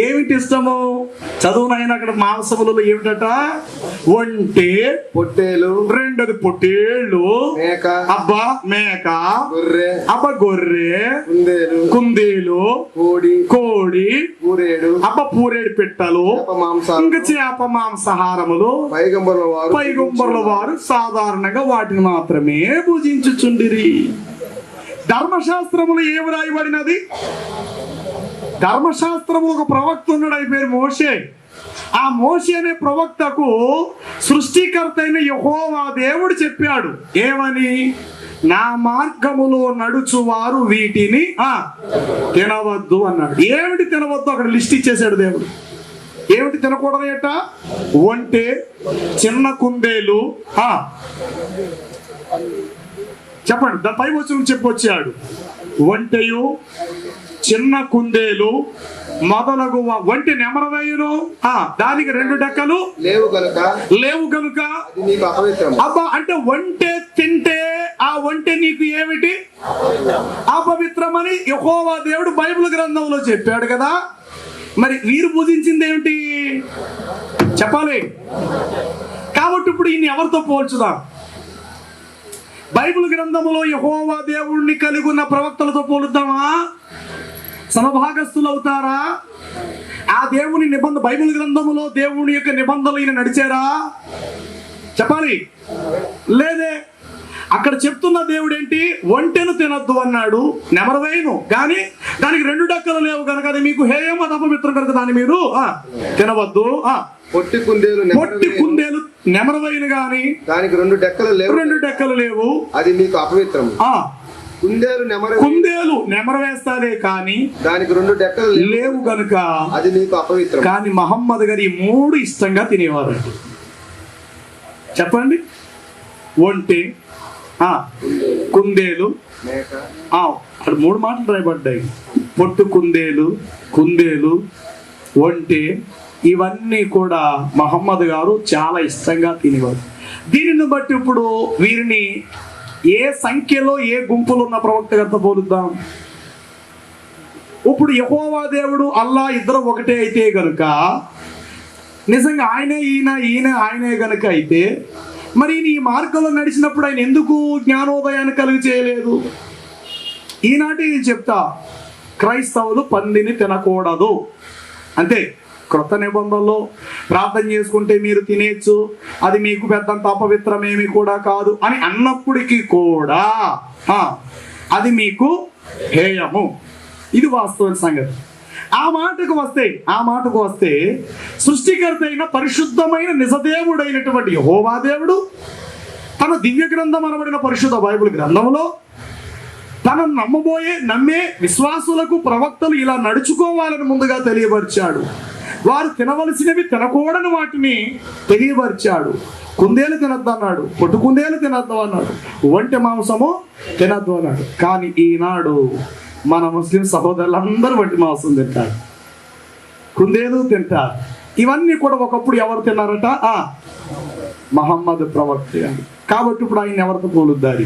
ఏమిటి ఇష్టము? చదువునైనా అక్కడ మాంసములలో ఏమిటట? ఒంటె, పొట్టేలు, రెండోది పొట్టేళ్ళు, మేక, గొర్రె, కుందేలు, కోడి, పూరేడు పెట్టలు, ఇంకా చేప మాంసాహారములు పైగంబరుల వారు సాధారణంగా వాటిని మాత్రమే భుజించుచుండిరి. ధర్మశాస్త్రములు ఏమి రాయబడినది? ధర్మశాస్త్రము ఒక ప్రవక్త ఉన్నాడు, ఆయన పేరు మోషే. ఆ మోషే అనే ప్రవక్తకు సృష్టికర్త అయిన యెహోవా దేవుడు చెప్పాడు ఏమని? నా మార్గములో నడుచువారు వీటిని తినవద్దు అన్నాడు. ఏమిటి తినవద్దు? అక్కడ లిస్ట్ ఇచ్చేశాడు దేవుడు. ఏమిటి తినకూడదట? ఒంటె, చిన్న కుందేలు, చెప్పండి, దాని పై వచ్చిన చెప్పొచ్చాడు. ఒంటెయు, చిన్న కుందేలు మొదలగు ఒంటి నెమరవేయును, దానికి 2 డెక్కలు లేవు గనుక అంటే ఒంటె తింటే ఆ ఒంటె నీకు ఏమిటి? అపవిత్రమని యెహోవా దేవుడు బైబిల్ గ్రంథంలో చెప్పాడు కదా. మరి వీరు పూజించింది ఏమిటి చెప్పాలి. కాబట్టి ఇప్పుడు ఈయన ఎవరితో పోల్చుదాం? బైబిల్ గ్రంథములో యెహోవా దేవుడిని కలిగి ఉన్న ప్రవక్తలతో పోలుద్దామా? సమభాగస్తులు అవుతారా? ఆ దేవుని నిబంధన బైబిల్ గ్రంథములో దేవుని యొక్క నిబంధనలు ఈయన నడిచారా? చెప్పాలి. లేదే. అక్కడ చెప్తున్న దేవుడు ఏంటి? ఒంటెను తినొద్దు అన్నాడు, నెమరవేయును, కానీ దానికి 2 డెక్కలు లేవు కనుక అది మీకు హేయం, అది అపవిత్రం కనుక దాన్ని మీరు తినవద్దు. పొట్టి కుందేలు నెమరవేయును గాని దానికి 2 డెక్కలు లేవు, అది మీకు అపవిత్రం. కుందేలు నెమరవేస్తాదే కానీ దానికి 2 డెక్కలు లేవు కనుక అది నీకు అపవిత్రం. కానీ మహమ్మద్ గారు ఈ 3 ఇష్టంగా తినేవారు. చెప్పండి. ఒంటె, కుందేలు, అక్కడ 3 మాటలు రాయబడ్డాయి. పొట్టు కుందేలు, ఒంటె, ఇవన్నీ కూడా మహమ్మద్ గారు చాలా ఇష్టంగా తినేవారు. దీనిని బట్టి ఇప్పుడు వీరిని ఏ సంఖ్యలో ఏ గుంపులు ఉన్న ప్రవక్త గారితో పోలుద్దాం? ఇప్పుడు యెహోవా దేవుడు అల్లా ఇద్దరు ఒకటే అయితే గనుక, నిజంగా ఆయనే గనుక అయితే మరి ఈ మార్గంలో నడిచినప్పుడు ఆయన ఎందుకు జ్ఞానోదయాన్ని కలిగి చేయలేదు? ఈనాటి చెప్తా, క్రైస్తవులు పందిని తినకూడదు అంతే. క్రొత్త నిబంధనలో ప్రార్థన చేసుకుంటే మీరు తినేచ్చు, అది మీకు పెద్దంత అపవిత్రమేమి కూడా కాదు అని అన్నప్పటికీ కూడా అది మీకు హేయము. ఇది వాస్తవ సంగతి. ఆ మాటకు వస్తే సృష్టికర్త అయిన పరిశుద్ధమైన నిజదేవుడైనటువంటి యెహోవా దేవుడు తన దివ్య గ్రంథం అనబడిన పరిశుద్ధ బైబిల్ గ్రంథంలో తనను నమ్మే విశ్వాసులకు ప్రవక్తలు ఇలా నడుచుకోవాలని ముందుగా తెలియపరిచాడు. వారు తినవలసినవి తినకూడని వాటిని తెలియపరిచాడు. కుందేలు తినద్దు అన్నాడు, పొట్టు కుందేలు తినద్దు అన్నాడు, ఒంటె మాంసము తినద్దు అన్నాడు. కానీ ఈనాడు మన ముస్లిం సహోదరులందరూ వంటి మాంసం తింటారు, కుందేలు తింటారు. ఇవన్నీ కూడా ఒకప్పుడు ఎవరు తిన్నారట? మహమ్మద్ ప్రవక్త గారు. కాబట్టి ఇప్పుడు ఆయన ఎవరితో పోలుద్దారు?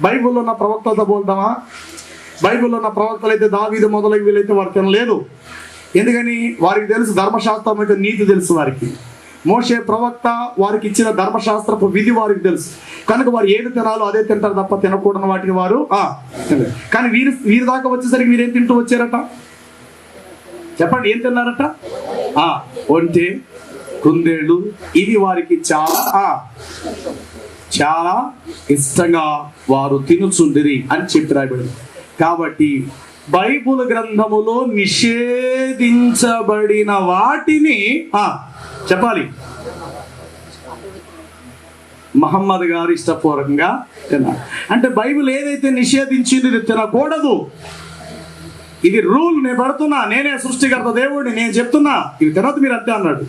బైబిల్లో ఉన్న ప్రవక్తలతో పోల్దామా? బైబిల్లో ఉన్న ప్రవక్తలు అయితే దావీదు మొదలగు వీళ్ళైతే వారు తినలేదు. ఎందుకని? వారికి తెలుసు ధర్మశాస్త్రం యొక్క నీతి తెలుసు. వారికి మోషే ప్రవక్త వారికి ఇచ్చిన ధర్మశాస్త్రపు విధి వారికి తెలుసు. కనుక వారు ఏది తినాలో అదే తింటారు తప్ప తినకూడని వాటిని వారు కానీ వీరి దాకా వచ్చేసరికి మీరేం తింటూ వచ్చారట? చెప్పండి, ఏం తిన్నారట? ఒంటె, కుందేళ్ళు, ఇవి వారికి చాలా ఇష్టంగా వారు తినుచుండిరి అని చెప్పి రాయబడింది. కాబట్టి బైబిల్ గ్రంథములో నిషేధించబడిన వాటిని చెప్పాలి మహమ్మద్ గారు ఇష్టపూర్వకంగా తిన్నారు. అంటే బైబిల్ ఏదైతే నిషేధించింది ఇది తినకూడదు, ఇది రూల్ నేను పెడుతున్నా, నేనే సృష్టికర్త దేవుడిని, నేను చెప్తున్నా ఇవి తినద్దు మీరు అంతే అన్నాడు.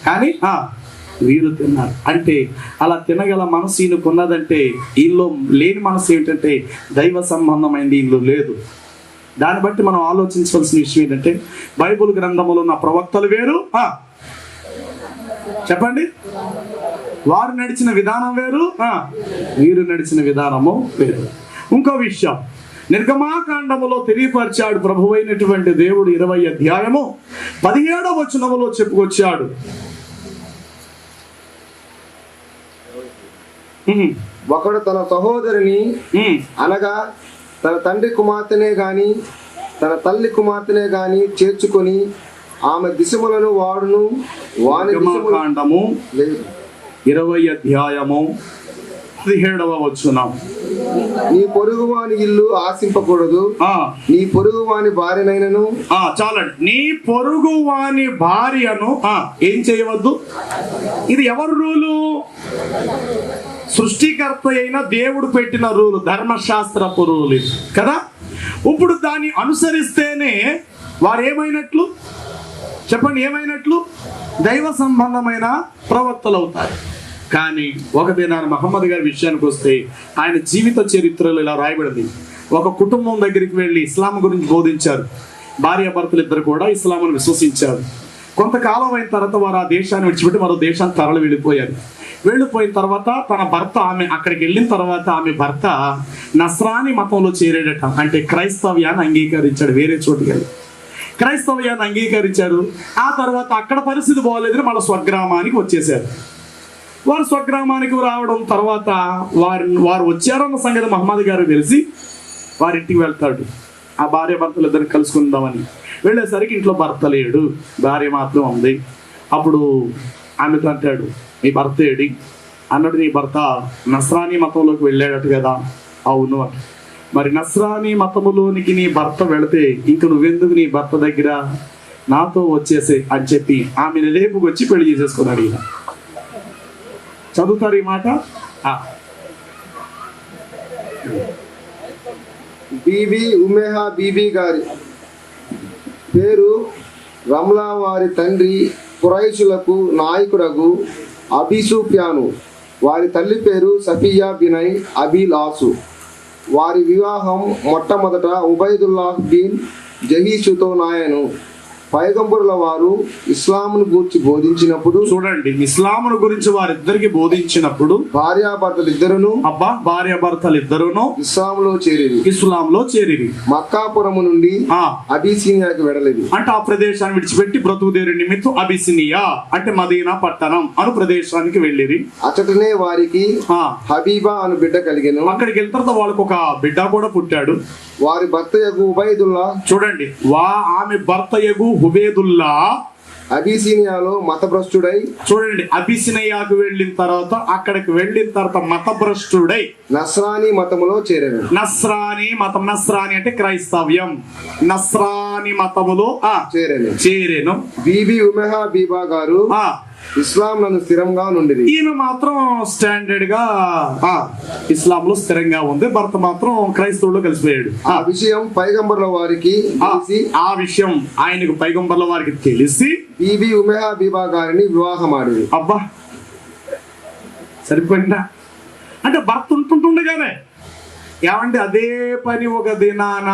కానీ వీరు తిన్నారు. అంటే అలా తినగల మనసు ఈయనకు ఉన్నదంటే వీళ్ళు లేని మనసు ఏంటంటే దైవ సంబంధమైనది వీళ్ళు లేదు. దాన్ని బట్టి మనం ఆలోచించవలసిన విషయం ఏంటంటే బైబిల్ గ్రంథంలో ఉన్న ప్రవక్తలు వేరు, చెప్పండి, వారు నడిచిన విధానం వేరు, వీరు నడిచిన విధానము వేరు. ఇంకో విషయం నిర్గమాకాండములో తెలియపరిచాడు ప్రభువైనటువంటి దేవుడు. 20వ అధ్యాయము 17వ వచనములో చెప్పుకొచ్చాడు. ఒకడు తన సహోదరిని అనగా తన తండ్రి కుమార్తెనే గాని తన తల్లి కుమార్తెనే గాని చేర్చుకొని ఆమె దిశములను వాడును. నిర్గమాకాండము 20వ అధ్యాయము 17వ వచనం. నీ పొరుగువాని ఇల్లు ఆశింపకూడదు, నీ పొరుగువాని భార్యనైనను చాలండి, నీ పొరుగువాని భార్యను ఏం చేయవద్దు. ఇది ఎవరు రూలు? సృష్టికర్త అయిన దేవుడు పెట్టిన రూలు, ధర్మశాస్త్రపు రూలు కదా. ఇప్పుడు దాన్ని అనుసరిస్తేనే వారు ఏమైనట్లు? చెప్పండి, ఏమైనట్లు? దైవ సంబంధమైన ప్రవక్తలు అవుతారు. కానీ ఒక దినాన మహమ్మద్ గారి విషయానికి వస్తే ఆయన జీవిత చరిత్రలో ఇలా రాయబడింది. ఒక కుటుంబం దగ్గరికి వెళ్ళి ఇస్లాం గురించి బోధించారు. భార్యాభర్తలు ఇద్దరు కూడా ఇస్లాంను విశ్వసించారు. కొంతకాలం అయిన తర్వాత వారు ఆ దేశాన్ని విడిచిపెట్టి మరో దేశానికి తరలి వెళ్ళిపోయిన తర్వాత తన భర్త అక్కడికి వెళ్ళిన తర్వాత ఆమె భర్త నస్రాని మతంలో చేరాడట. అంటే క్రైస్తవ్యాన్ని అంగీకరించాడు. వేరే చోటుకి వెళ్ళి క్రైస్తవ్యాన్ని అంగీకరించారు. ఆ తర్వాత అక్కడ పరిస్థితి బాగోలేదని మళ్ళీ స్వగ్రామానికి వచ్చేసారు. వారు స్వగ్రామానికి రావడం తర్వాత వారు వచ్చారన్న సంగతి మహమ్మద్ గారు తెలిసి వారింటికి వెళ్తాడు. ఆ భార్య భర్తలు ఇద్దరిని కలుసుకుందామని వెళ్ళేసరికి ఇంట్లో భర్త లేడు, భార్య మాత్రం ఉంది. అప్పుడు ఆమెతో అంటాడు, నీ భర్త ఏడి అన్నాడు. నీ భర్త నస్రానీ మతంలోకి వెళ్ళాడట కదా. అవును. మరి నస్రానీ మతములోనికి నీ భర్త వెళితే ఇంక నువ్వెందుకు నీ భర్త దగ్గర, నాతో వచ్చేసే అని చెప్పి ఆమెను లేపుకొచ్చి పెళ్లి చేసేసుకున్నాడు. ఈయన చదువుతారు ఈ మాట. బీబీ ఉమేహా బీబీ గారి పేరు రమ్లా. వారి తండ్రి ఖురైషులకు నాయకుడగు అబీసుఫ్యాను. వారి తల్లి పేరు సఫియా బినై అబీలాసు. వారి వివాహం మొట్టమొదట ఉబైదుల్లాహ్ బిన్ జహీషుతో నాయను. పైగంబరుల వారు ఇస్లామును గురించి బోధించినప్పుడు, చూడండి, ఇస్లామును గురించి వారిద్దరికి బోధించినప్పుడు భార్యాభర్తలు ఇద్దరును ఇస్లాంలో చేరిరి. మక్కాపురము నుండి అబీసినియాకి వెడలేదు. అంటే ఆ ప్రదేశాన్ని విడిచిపెట్టి బ్రతుకుదేరి నిమిత్తం అబీసినియా అంటే మదీనా పట్టణం అను ప్రదేశానికి వెళ్ళిరి. అచటనే వారికి హబీబా అను బిడ్డ కలిగెను. అక్కడికి వెళ్ళిన తర్వాత వాళ్ళకు ఒక బిడ్డ కూడా పుట్టాడు. వారి భర్త యగు ఉబైదుల్లా, చూడండి, ఆమె భర్త యగు హుబేదుల్లా అబీసీనియాలో మతభ్రష్టుడై, చూడండి, అబిసినియాకు వెళ్ళిన తర్వాత అక్కడికి వెళ్ళిన తర్వాత మతభ్రష్టుడై నస్రానీ మతములో చేరాను. నస్రానీ మతం, నస్రానీ అంటే క్రైస్తవ్యం, నస్రానీ మతములో చేరెను. బీబీ ఉమెహా బీబా గారు ఇస్లాం నందు స్థిరంగా నుండి, ఈమె మాత్రం స్టాండర్డ్ గా ఇస్లాం లో స్థిరంగా ఉంది, భర్త మాత్రం క్రైస్తవుల్లో కలిసిపోయాడు. ఆ విషయం పైగంబర్ల వారికి ఆ విషయం ఆయనకు పైగంబర్ల వారికి తెలిసి బీబీ ఉమెహా బీబా గారిని వివాహమాడింది. అబ్బా, సరిపోయిందా? అంటే భర్త ఉంటుండగానే ఏమంటే అదే పని ఒక దినాన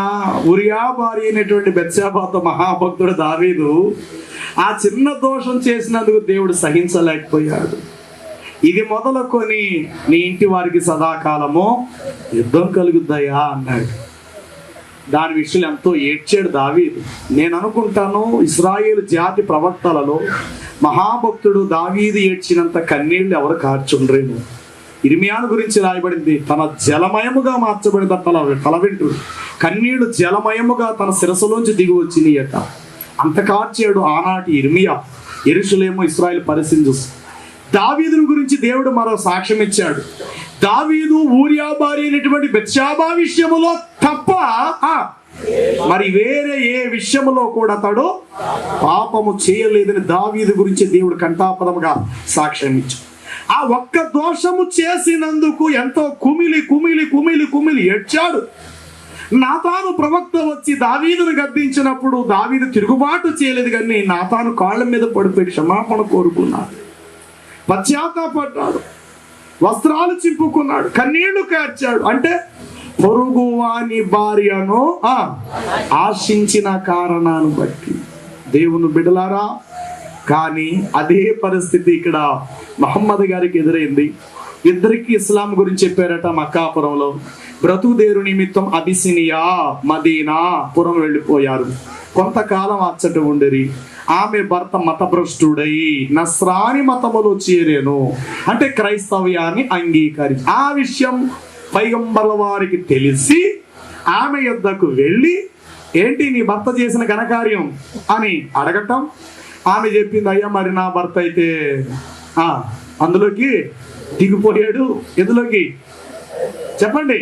ఉరియా భార్య అయినటువంటి బెత్షెబాతో మహాభక్తుడు దావీదు ఆ చిన్న దోషం చేసినందుకు దేవుడు సహించలేకపోయాడు. ఇది మొదలుకొని నీ ఇంటి వారికి సదాకాలము యుద్ధం కలుగుద్దయా అన్నాడు. దాని విషయం ఎంతో ఏడ్చాడు దావీదు. నేను అనుకుంటాను ఇశ్రాయేలు జాతి ప్రవక్తలలో మహాభక్తుడు దావీదు ఏడ్చినంత కన్నీళ్లు ఎవరు కార్చుండ్రేమో. ఇర్మియాను గురించి రాయబడింది, తన జలమయముగా మార్చబడిన తల వెంట్రులు కన్నీళ్లు జలమయముగా తన శిరస్సులోంచి దిగి వచ్చినాయట. అంత కార్చాడు ఆనాటి ఇర్మియా. యెరూషలేము ఇశ్రాయేలు పరిస్థితి దావీదుని గురించి దేవుడు మరో సాక్ష్యం ఇచ్చాడు. దావీదు ఊరియా భార్య అయినటువంటి బెత్షెబా విషయములో తప్ప మరి వేరే ఏ విషయములో కూడా అతడు పాపము చేయలేదని దావీదు గురించి దేవుడు కంఠాపదముగా సాక్ష్యం ఇచ్చాడు. ఆ ఒక్క దోషము చేసినందుకు ఎంతో కుమిలి కుమిలి కుమిలి కుమిలి ఏడ్చాడు. నాతాను ప్రవక్త వచ్చి దావీదును గద్దించినప్పుడు దావీదు తిరుగుబాటు చేయలేదు, కానీ నాతాను కాళ్ళ మీద పడిపోయి క్షమాపణ కోరుకున్నాడు, పశ్చాత్తాపడ్డాడు, వస్త్రాలు చింపుకున్నాడు, కన్నీళ్లు కార్చాడు. అంటే పొరుగువాని భార్యను ఆశించిన కారణాన్ని బట్టి. దేవుని బిడలారా, కానీ అదే పరిస్థితి ఇక్కడ మహమ్మద్ గారికి ఎదురైంది. ఇద్దరికి ఇస్లాం గురించి చెప్పారట మక్కాపురంలో. బ్రతుకుదేరు నిమిత్తం అబిసినియా మదీనా పురం వెళ్ళిపోయారు. కొంతకాలం అచ్చట ఉండేరి. ఆమె భర్త మతభ్రష్టుడై నస్రాని మతములో చేరేను, అంటే క్రైస్తవ్యాన్ని అంగీకరించి. ఆ విషయం పైగంబర్ల వారికి తెలిసి ఆమె యొద్దకు వెళ్ళి, ఏంటి నీ భర్త చేసిన ఘనకార్యం అని అడగటం. ఆమె చెప్పింది, అయ్యా మరి నా భర్త అయితే అందులోకి దిగిపోయాడు. ఎందులోకి చెప్పండి?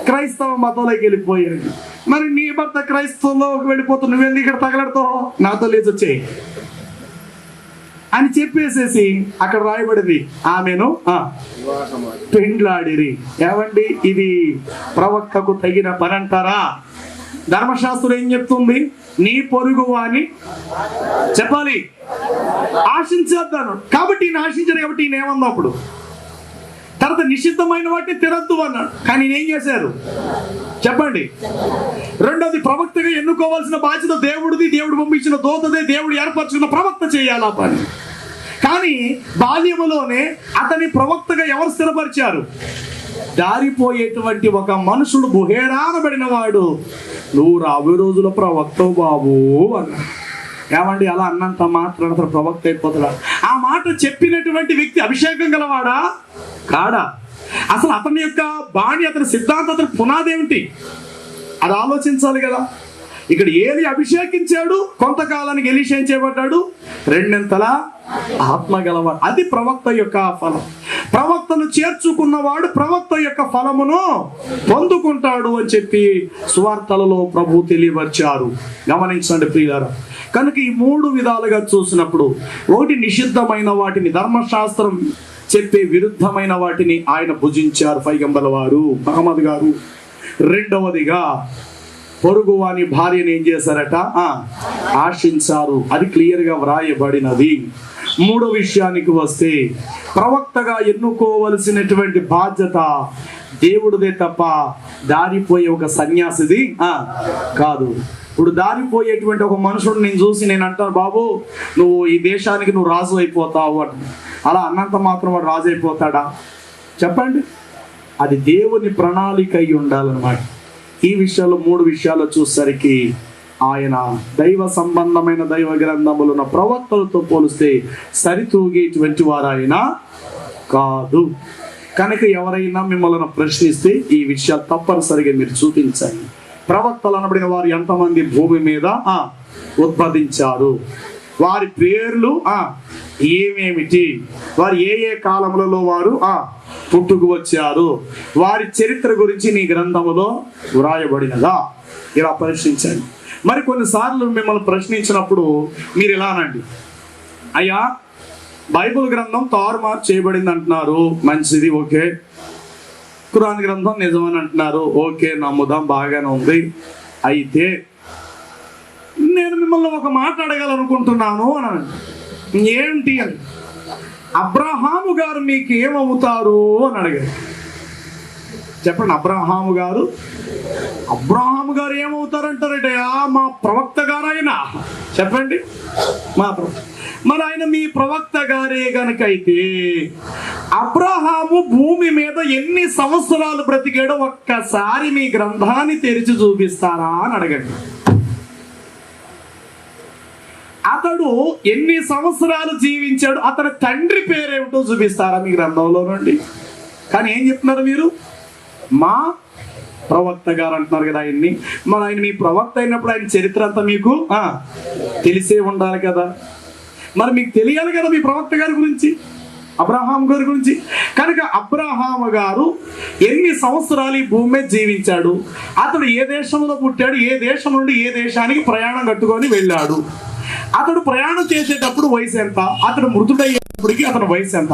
క్రైస్తవ మతంలోకి వెళ్ళిపోయాడు. మరి నీ భర్త క్రైస్తవంలోకి వెళ్ళిపోతావు, నువ్వెందుకు ఇక్కడ తగలడతావు, నాతో లేచి వచ్చేయి అని చెప్పేసేసి అక్కడ రాయబడింది ఆమెను పెండ్లాడిరి. ఏమండి, ఇది ప్రవక్తకు తగిన పని అంటారా? ధర్మశాస్త్రం ఏం చెప్తుంది? నీ పొరుగు అని చెప్పాలి, ఆశించేద్దాను. కాబట్టి ఈయన ఆశించారు, కాబట్టి ఈయన ఏమన్నా అప్పుడు తర్వాత నిషిద్ధమైన వాటిని తినద్దు అన్నాడు. కానీ ఏం చేశారు చెప్పండి? రెండోది, ప్రవక్తగా ఎన్నుకోవాల్సిన బాధ్యత దేవుడిది, దేవుడు పంపించిన దూతదే, దేవుడు ఏర్పరచుకున్న ప్రవక్త చేయాలి ఆ పని. కానీ బాల్యములోనే అతని ప్రవక్తగా ఎవరు స్థిరపరిచారు? దారిపోయేటువంటి ఒక మనుషుడు బుహేరానబడిన వాడు, నువ్వు రాబోయే రోజుల ప్రవక్తవు బాబు అన్నాడు. ఏమండి, అలా అన్నంత మాత్రం అతను ప్రవక్త అయిపోతాడా? ఆ మాట చెప్పినటువంటి వ్యక్తి అభిషేకం గలవాడా కాడా? అసలు అతని యొక్క బాణి, అతని సిద్ధాంతం, అతని పునాది ఏమిటి? అది ఆలోచించాలి కదా. ఇక్కడ ఏలి అభిషేకించాడు, కొంతకాలానికి ఎలీషా ఏం చేయబడ్డాడు? రెండింతల ఆత్మ గలవాడు. అది ప్రవక్త యొక్క ఫలం. ప్రవక్తను చేర్చుకున్నవాడు ప్రవక్త యొక్క ఫలమును పొందుకుంటాడు అని చెప్పి సువార్తలలో ప్రభు తెలియపరిచారు. గమనించండి ప్రియులారా. కనుక ఈ మూడు విధాలుగా చూసినప్పుడు, ఒకటి నిషిద్ధమైన వాటిని, ధర్మశాస్త్రం చెప్పే విరుద్ధమైన వాటిని ఆయన భుజించారు పైగంబర్ల వారు, మహమ్మద్ గారు. రెండవదిగా పొరుగు వాని భార్యను ఏం చేశారట? ఆశించారు. అది క్లియర్ గా వ్రాయబడినది. మూడో విషయానికి వస్తే, ప్రవక్తగా ఎన్నుకోవలసినటువంటి బాధ్యత దేవుడిదే తప్ప దారిపోయే ఒక సన్యాసిది కాదు. ఇప్పుడు దారిపోయేటువంటి ఒక మనుషుడు నేను చూసి నేను అంటాను, బాబు నువ్వు ఈ దేశానికి నువ్వు రాజు అయిపోతావు అంట. అలా అన్నంత మాత్రం వాడు రాజు అయిపోతాడా? చెప్పండి. అది దేవుని ప్రణాళిక అయి ఉండాలన్నమాట. ఈ విషయాలు, మూడు విషయాలు చూసేసరికి ఆయన దైవ సంబంధమైన దైవ గ్రంథములున్న ప్రవక్తలతో పోలిస్తే సరితూగేటువంటి వారు ఆయన కాదు. కనుక ఎవరైనా మిమ్మల్ని ప్రశ్నిస్తే ఈ విషయాలు తప్పనిసరిగా మీరు చూపించండి. ప్రవక్తలు అనబడిన వారు ఎంతమంది భూమి మీద ఉద్భవించారు, వారి పేర్లు ఏమేమిటి, వారు ఏ ఏ కాలములలో వారు పుట్టుకు వచ్చారు, వారి చరిత్ర గురించి నీ గ్రంథములో వ్రాయబడినదా, ఇలా ప్రశ్నించండి. మరి కొన్నిసార్లు మిమ్మల్ని ప్రశ్నించినప్పుడు మీరు ఇలా అనండి, అయ్యా బైబిల్ గ్రంథం తారుమారు చేయబడింది అంటున్నారు, మంచిది, ఓకే. ఖురాన్ గ్రంథం నిజమని అంటున్నారు, ఓకే, నమ్ముదాం, బాగానే ఉంది. అయితే నేను మిమ్మల్ని ఒక మాట అడగాలనుకుంటున్నాను అని. ఏంటి అని? అబ్రహాము గారు మీకు ఏమవుతారు అని అడిగారు. చెప్పండి, అబ్రహాము గారు ఏమవుతారంటారంటే మా ప్రవక్త గారు ఆయన. చెప్పండి, మా ప్రవక్త. మరి ఆయన మీ ప్రవక్త గారే గనుకైతే అబ్రహాము భూమి మీద ఎన్ని సంవత్సరాలు బ్రతికాడో ఒక్కసారి మీ గ్రంథాన్ని తెరిచి చూపిస్తారా అని అడగండి. అతడు ఎన్ని సంవత్సరాలు జీవించాడు, అతని తండ్రి పేరేమిటో చూపిస్తారా మీ గ్రంథంలో నుండి? కానీ ఏం చెప్తున్నారు మీరు? మా ప్రవక్త గారు అంటున్నారు కదా ఆయన్ని. మరి ఆయన మీ ప్రవక్త అయినప్పుడు ఆయన చరిత్ర అంతా మీకు తెలిసే ఉండాలి కదా. మరి మీకు తెలియాలి కదా మీ ప్రవక్త గారి గురించి, అబ్రహాం గారి గురించి. కనుక అబ్రహాము గారు ఎన్ని సంవత్సరాలు ఈ భూమి మీద జీవించాడు, అతడు ఏ దేశంలో పుట్టాడు, ఏ దేశం నుండి ఏ దేశానికి ప్రయాణం కట్టుకొని వెళ్ళాడు, అతడు ప్రయాణం చేసేటప్పుడు వయసు ఎంత, అతడు మృతుడయ్యేటప్పటికి అతని వయసు ఎంత,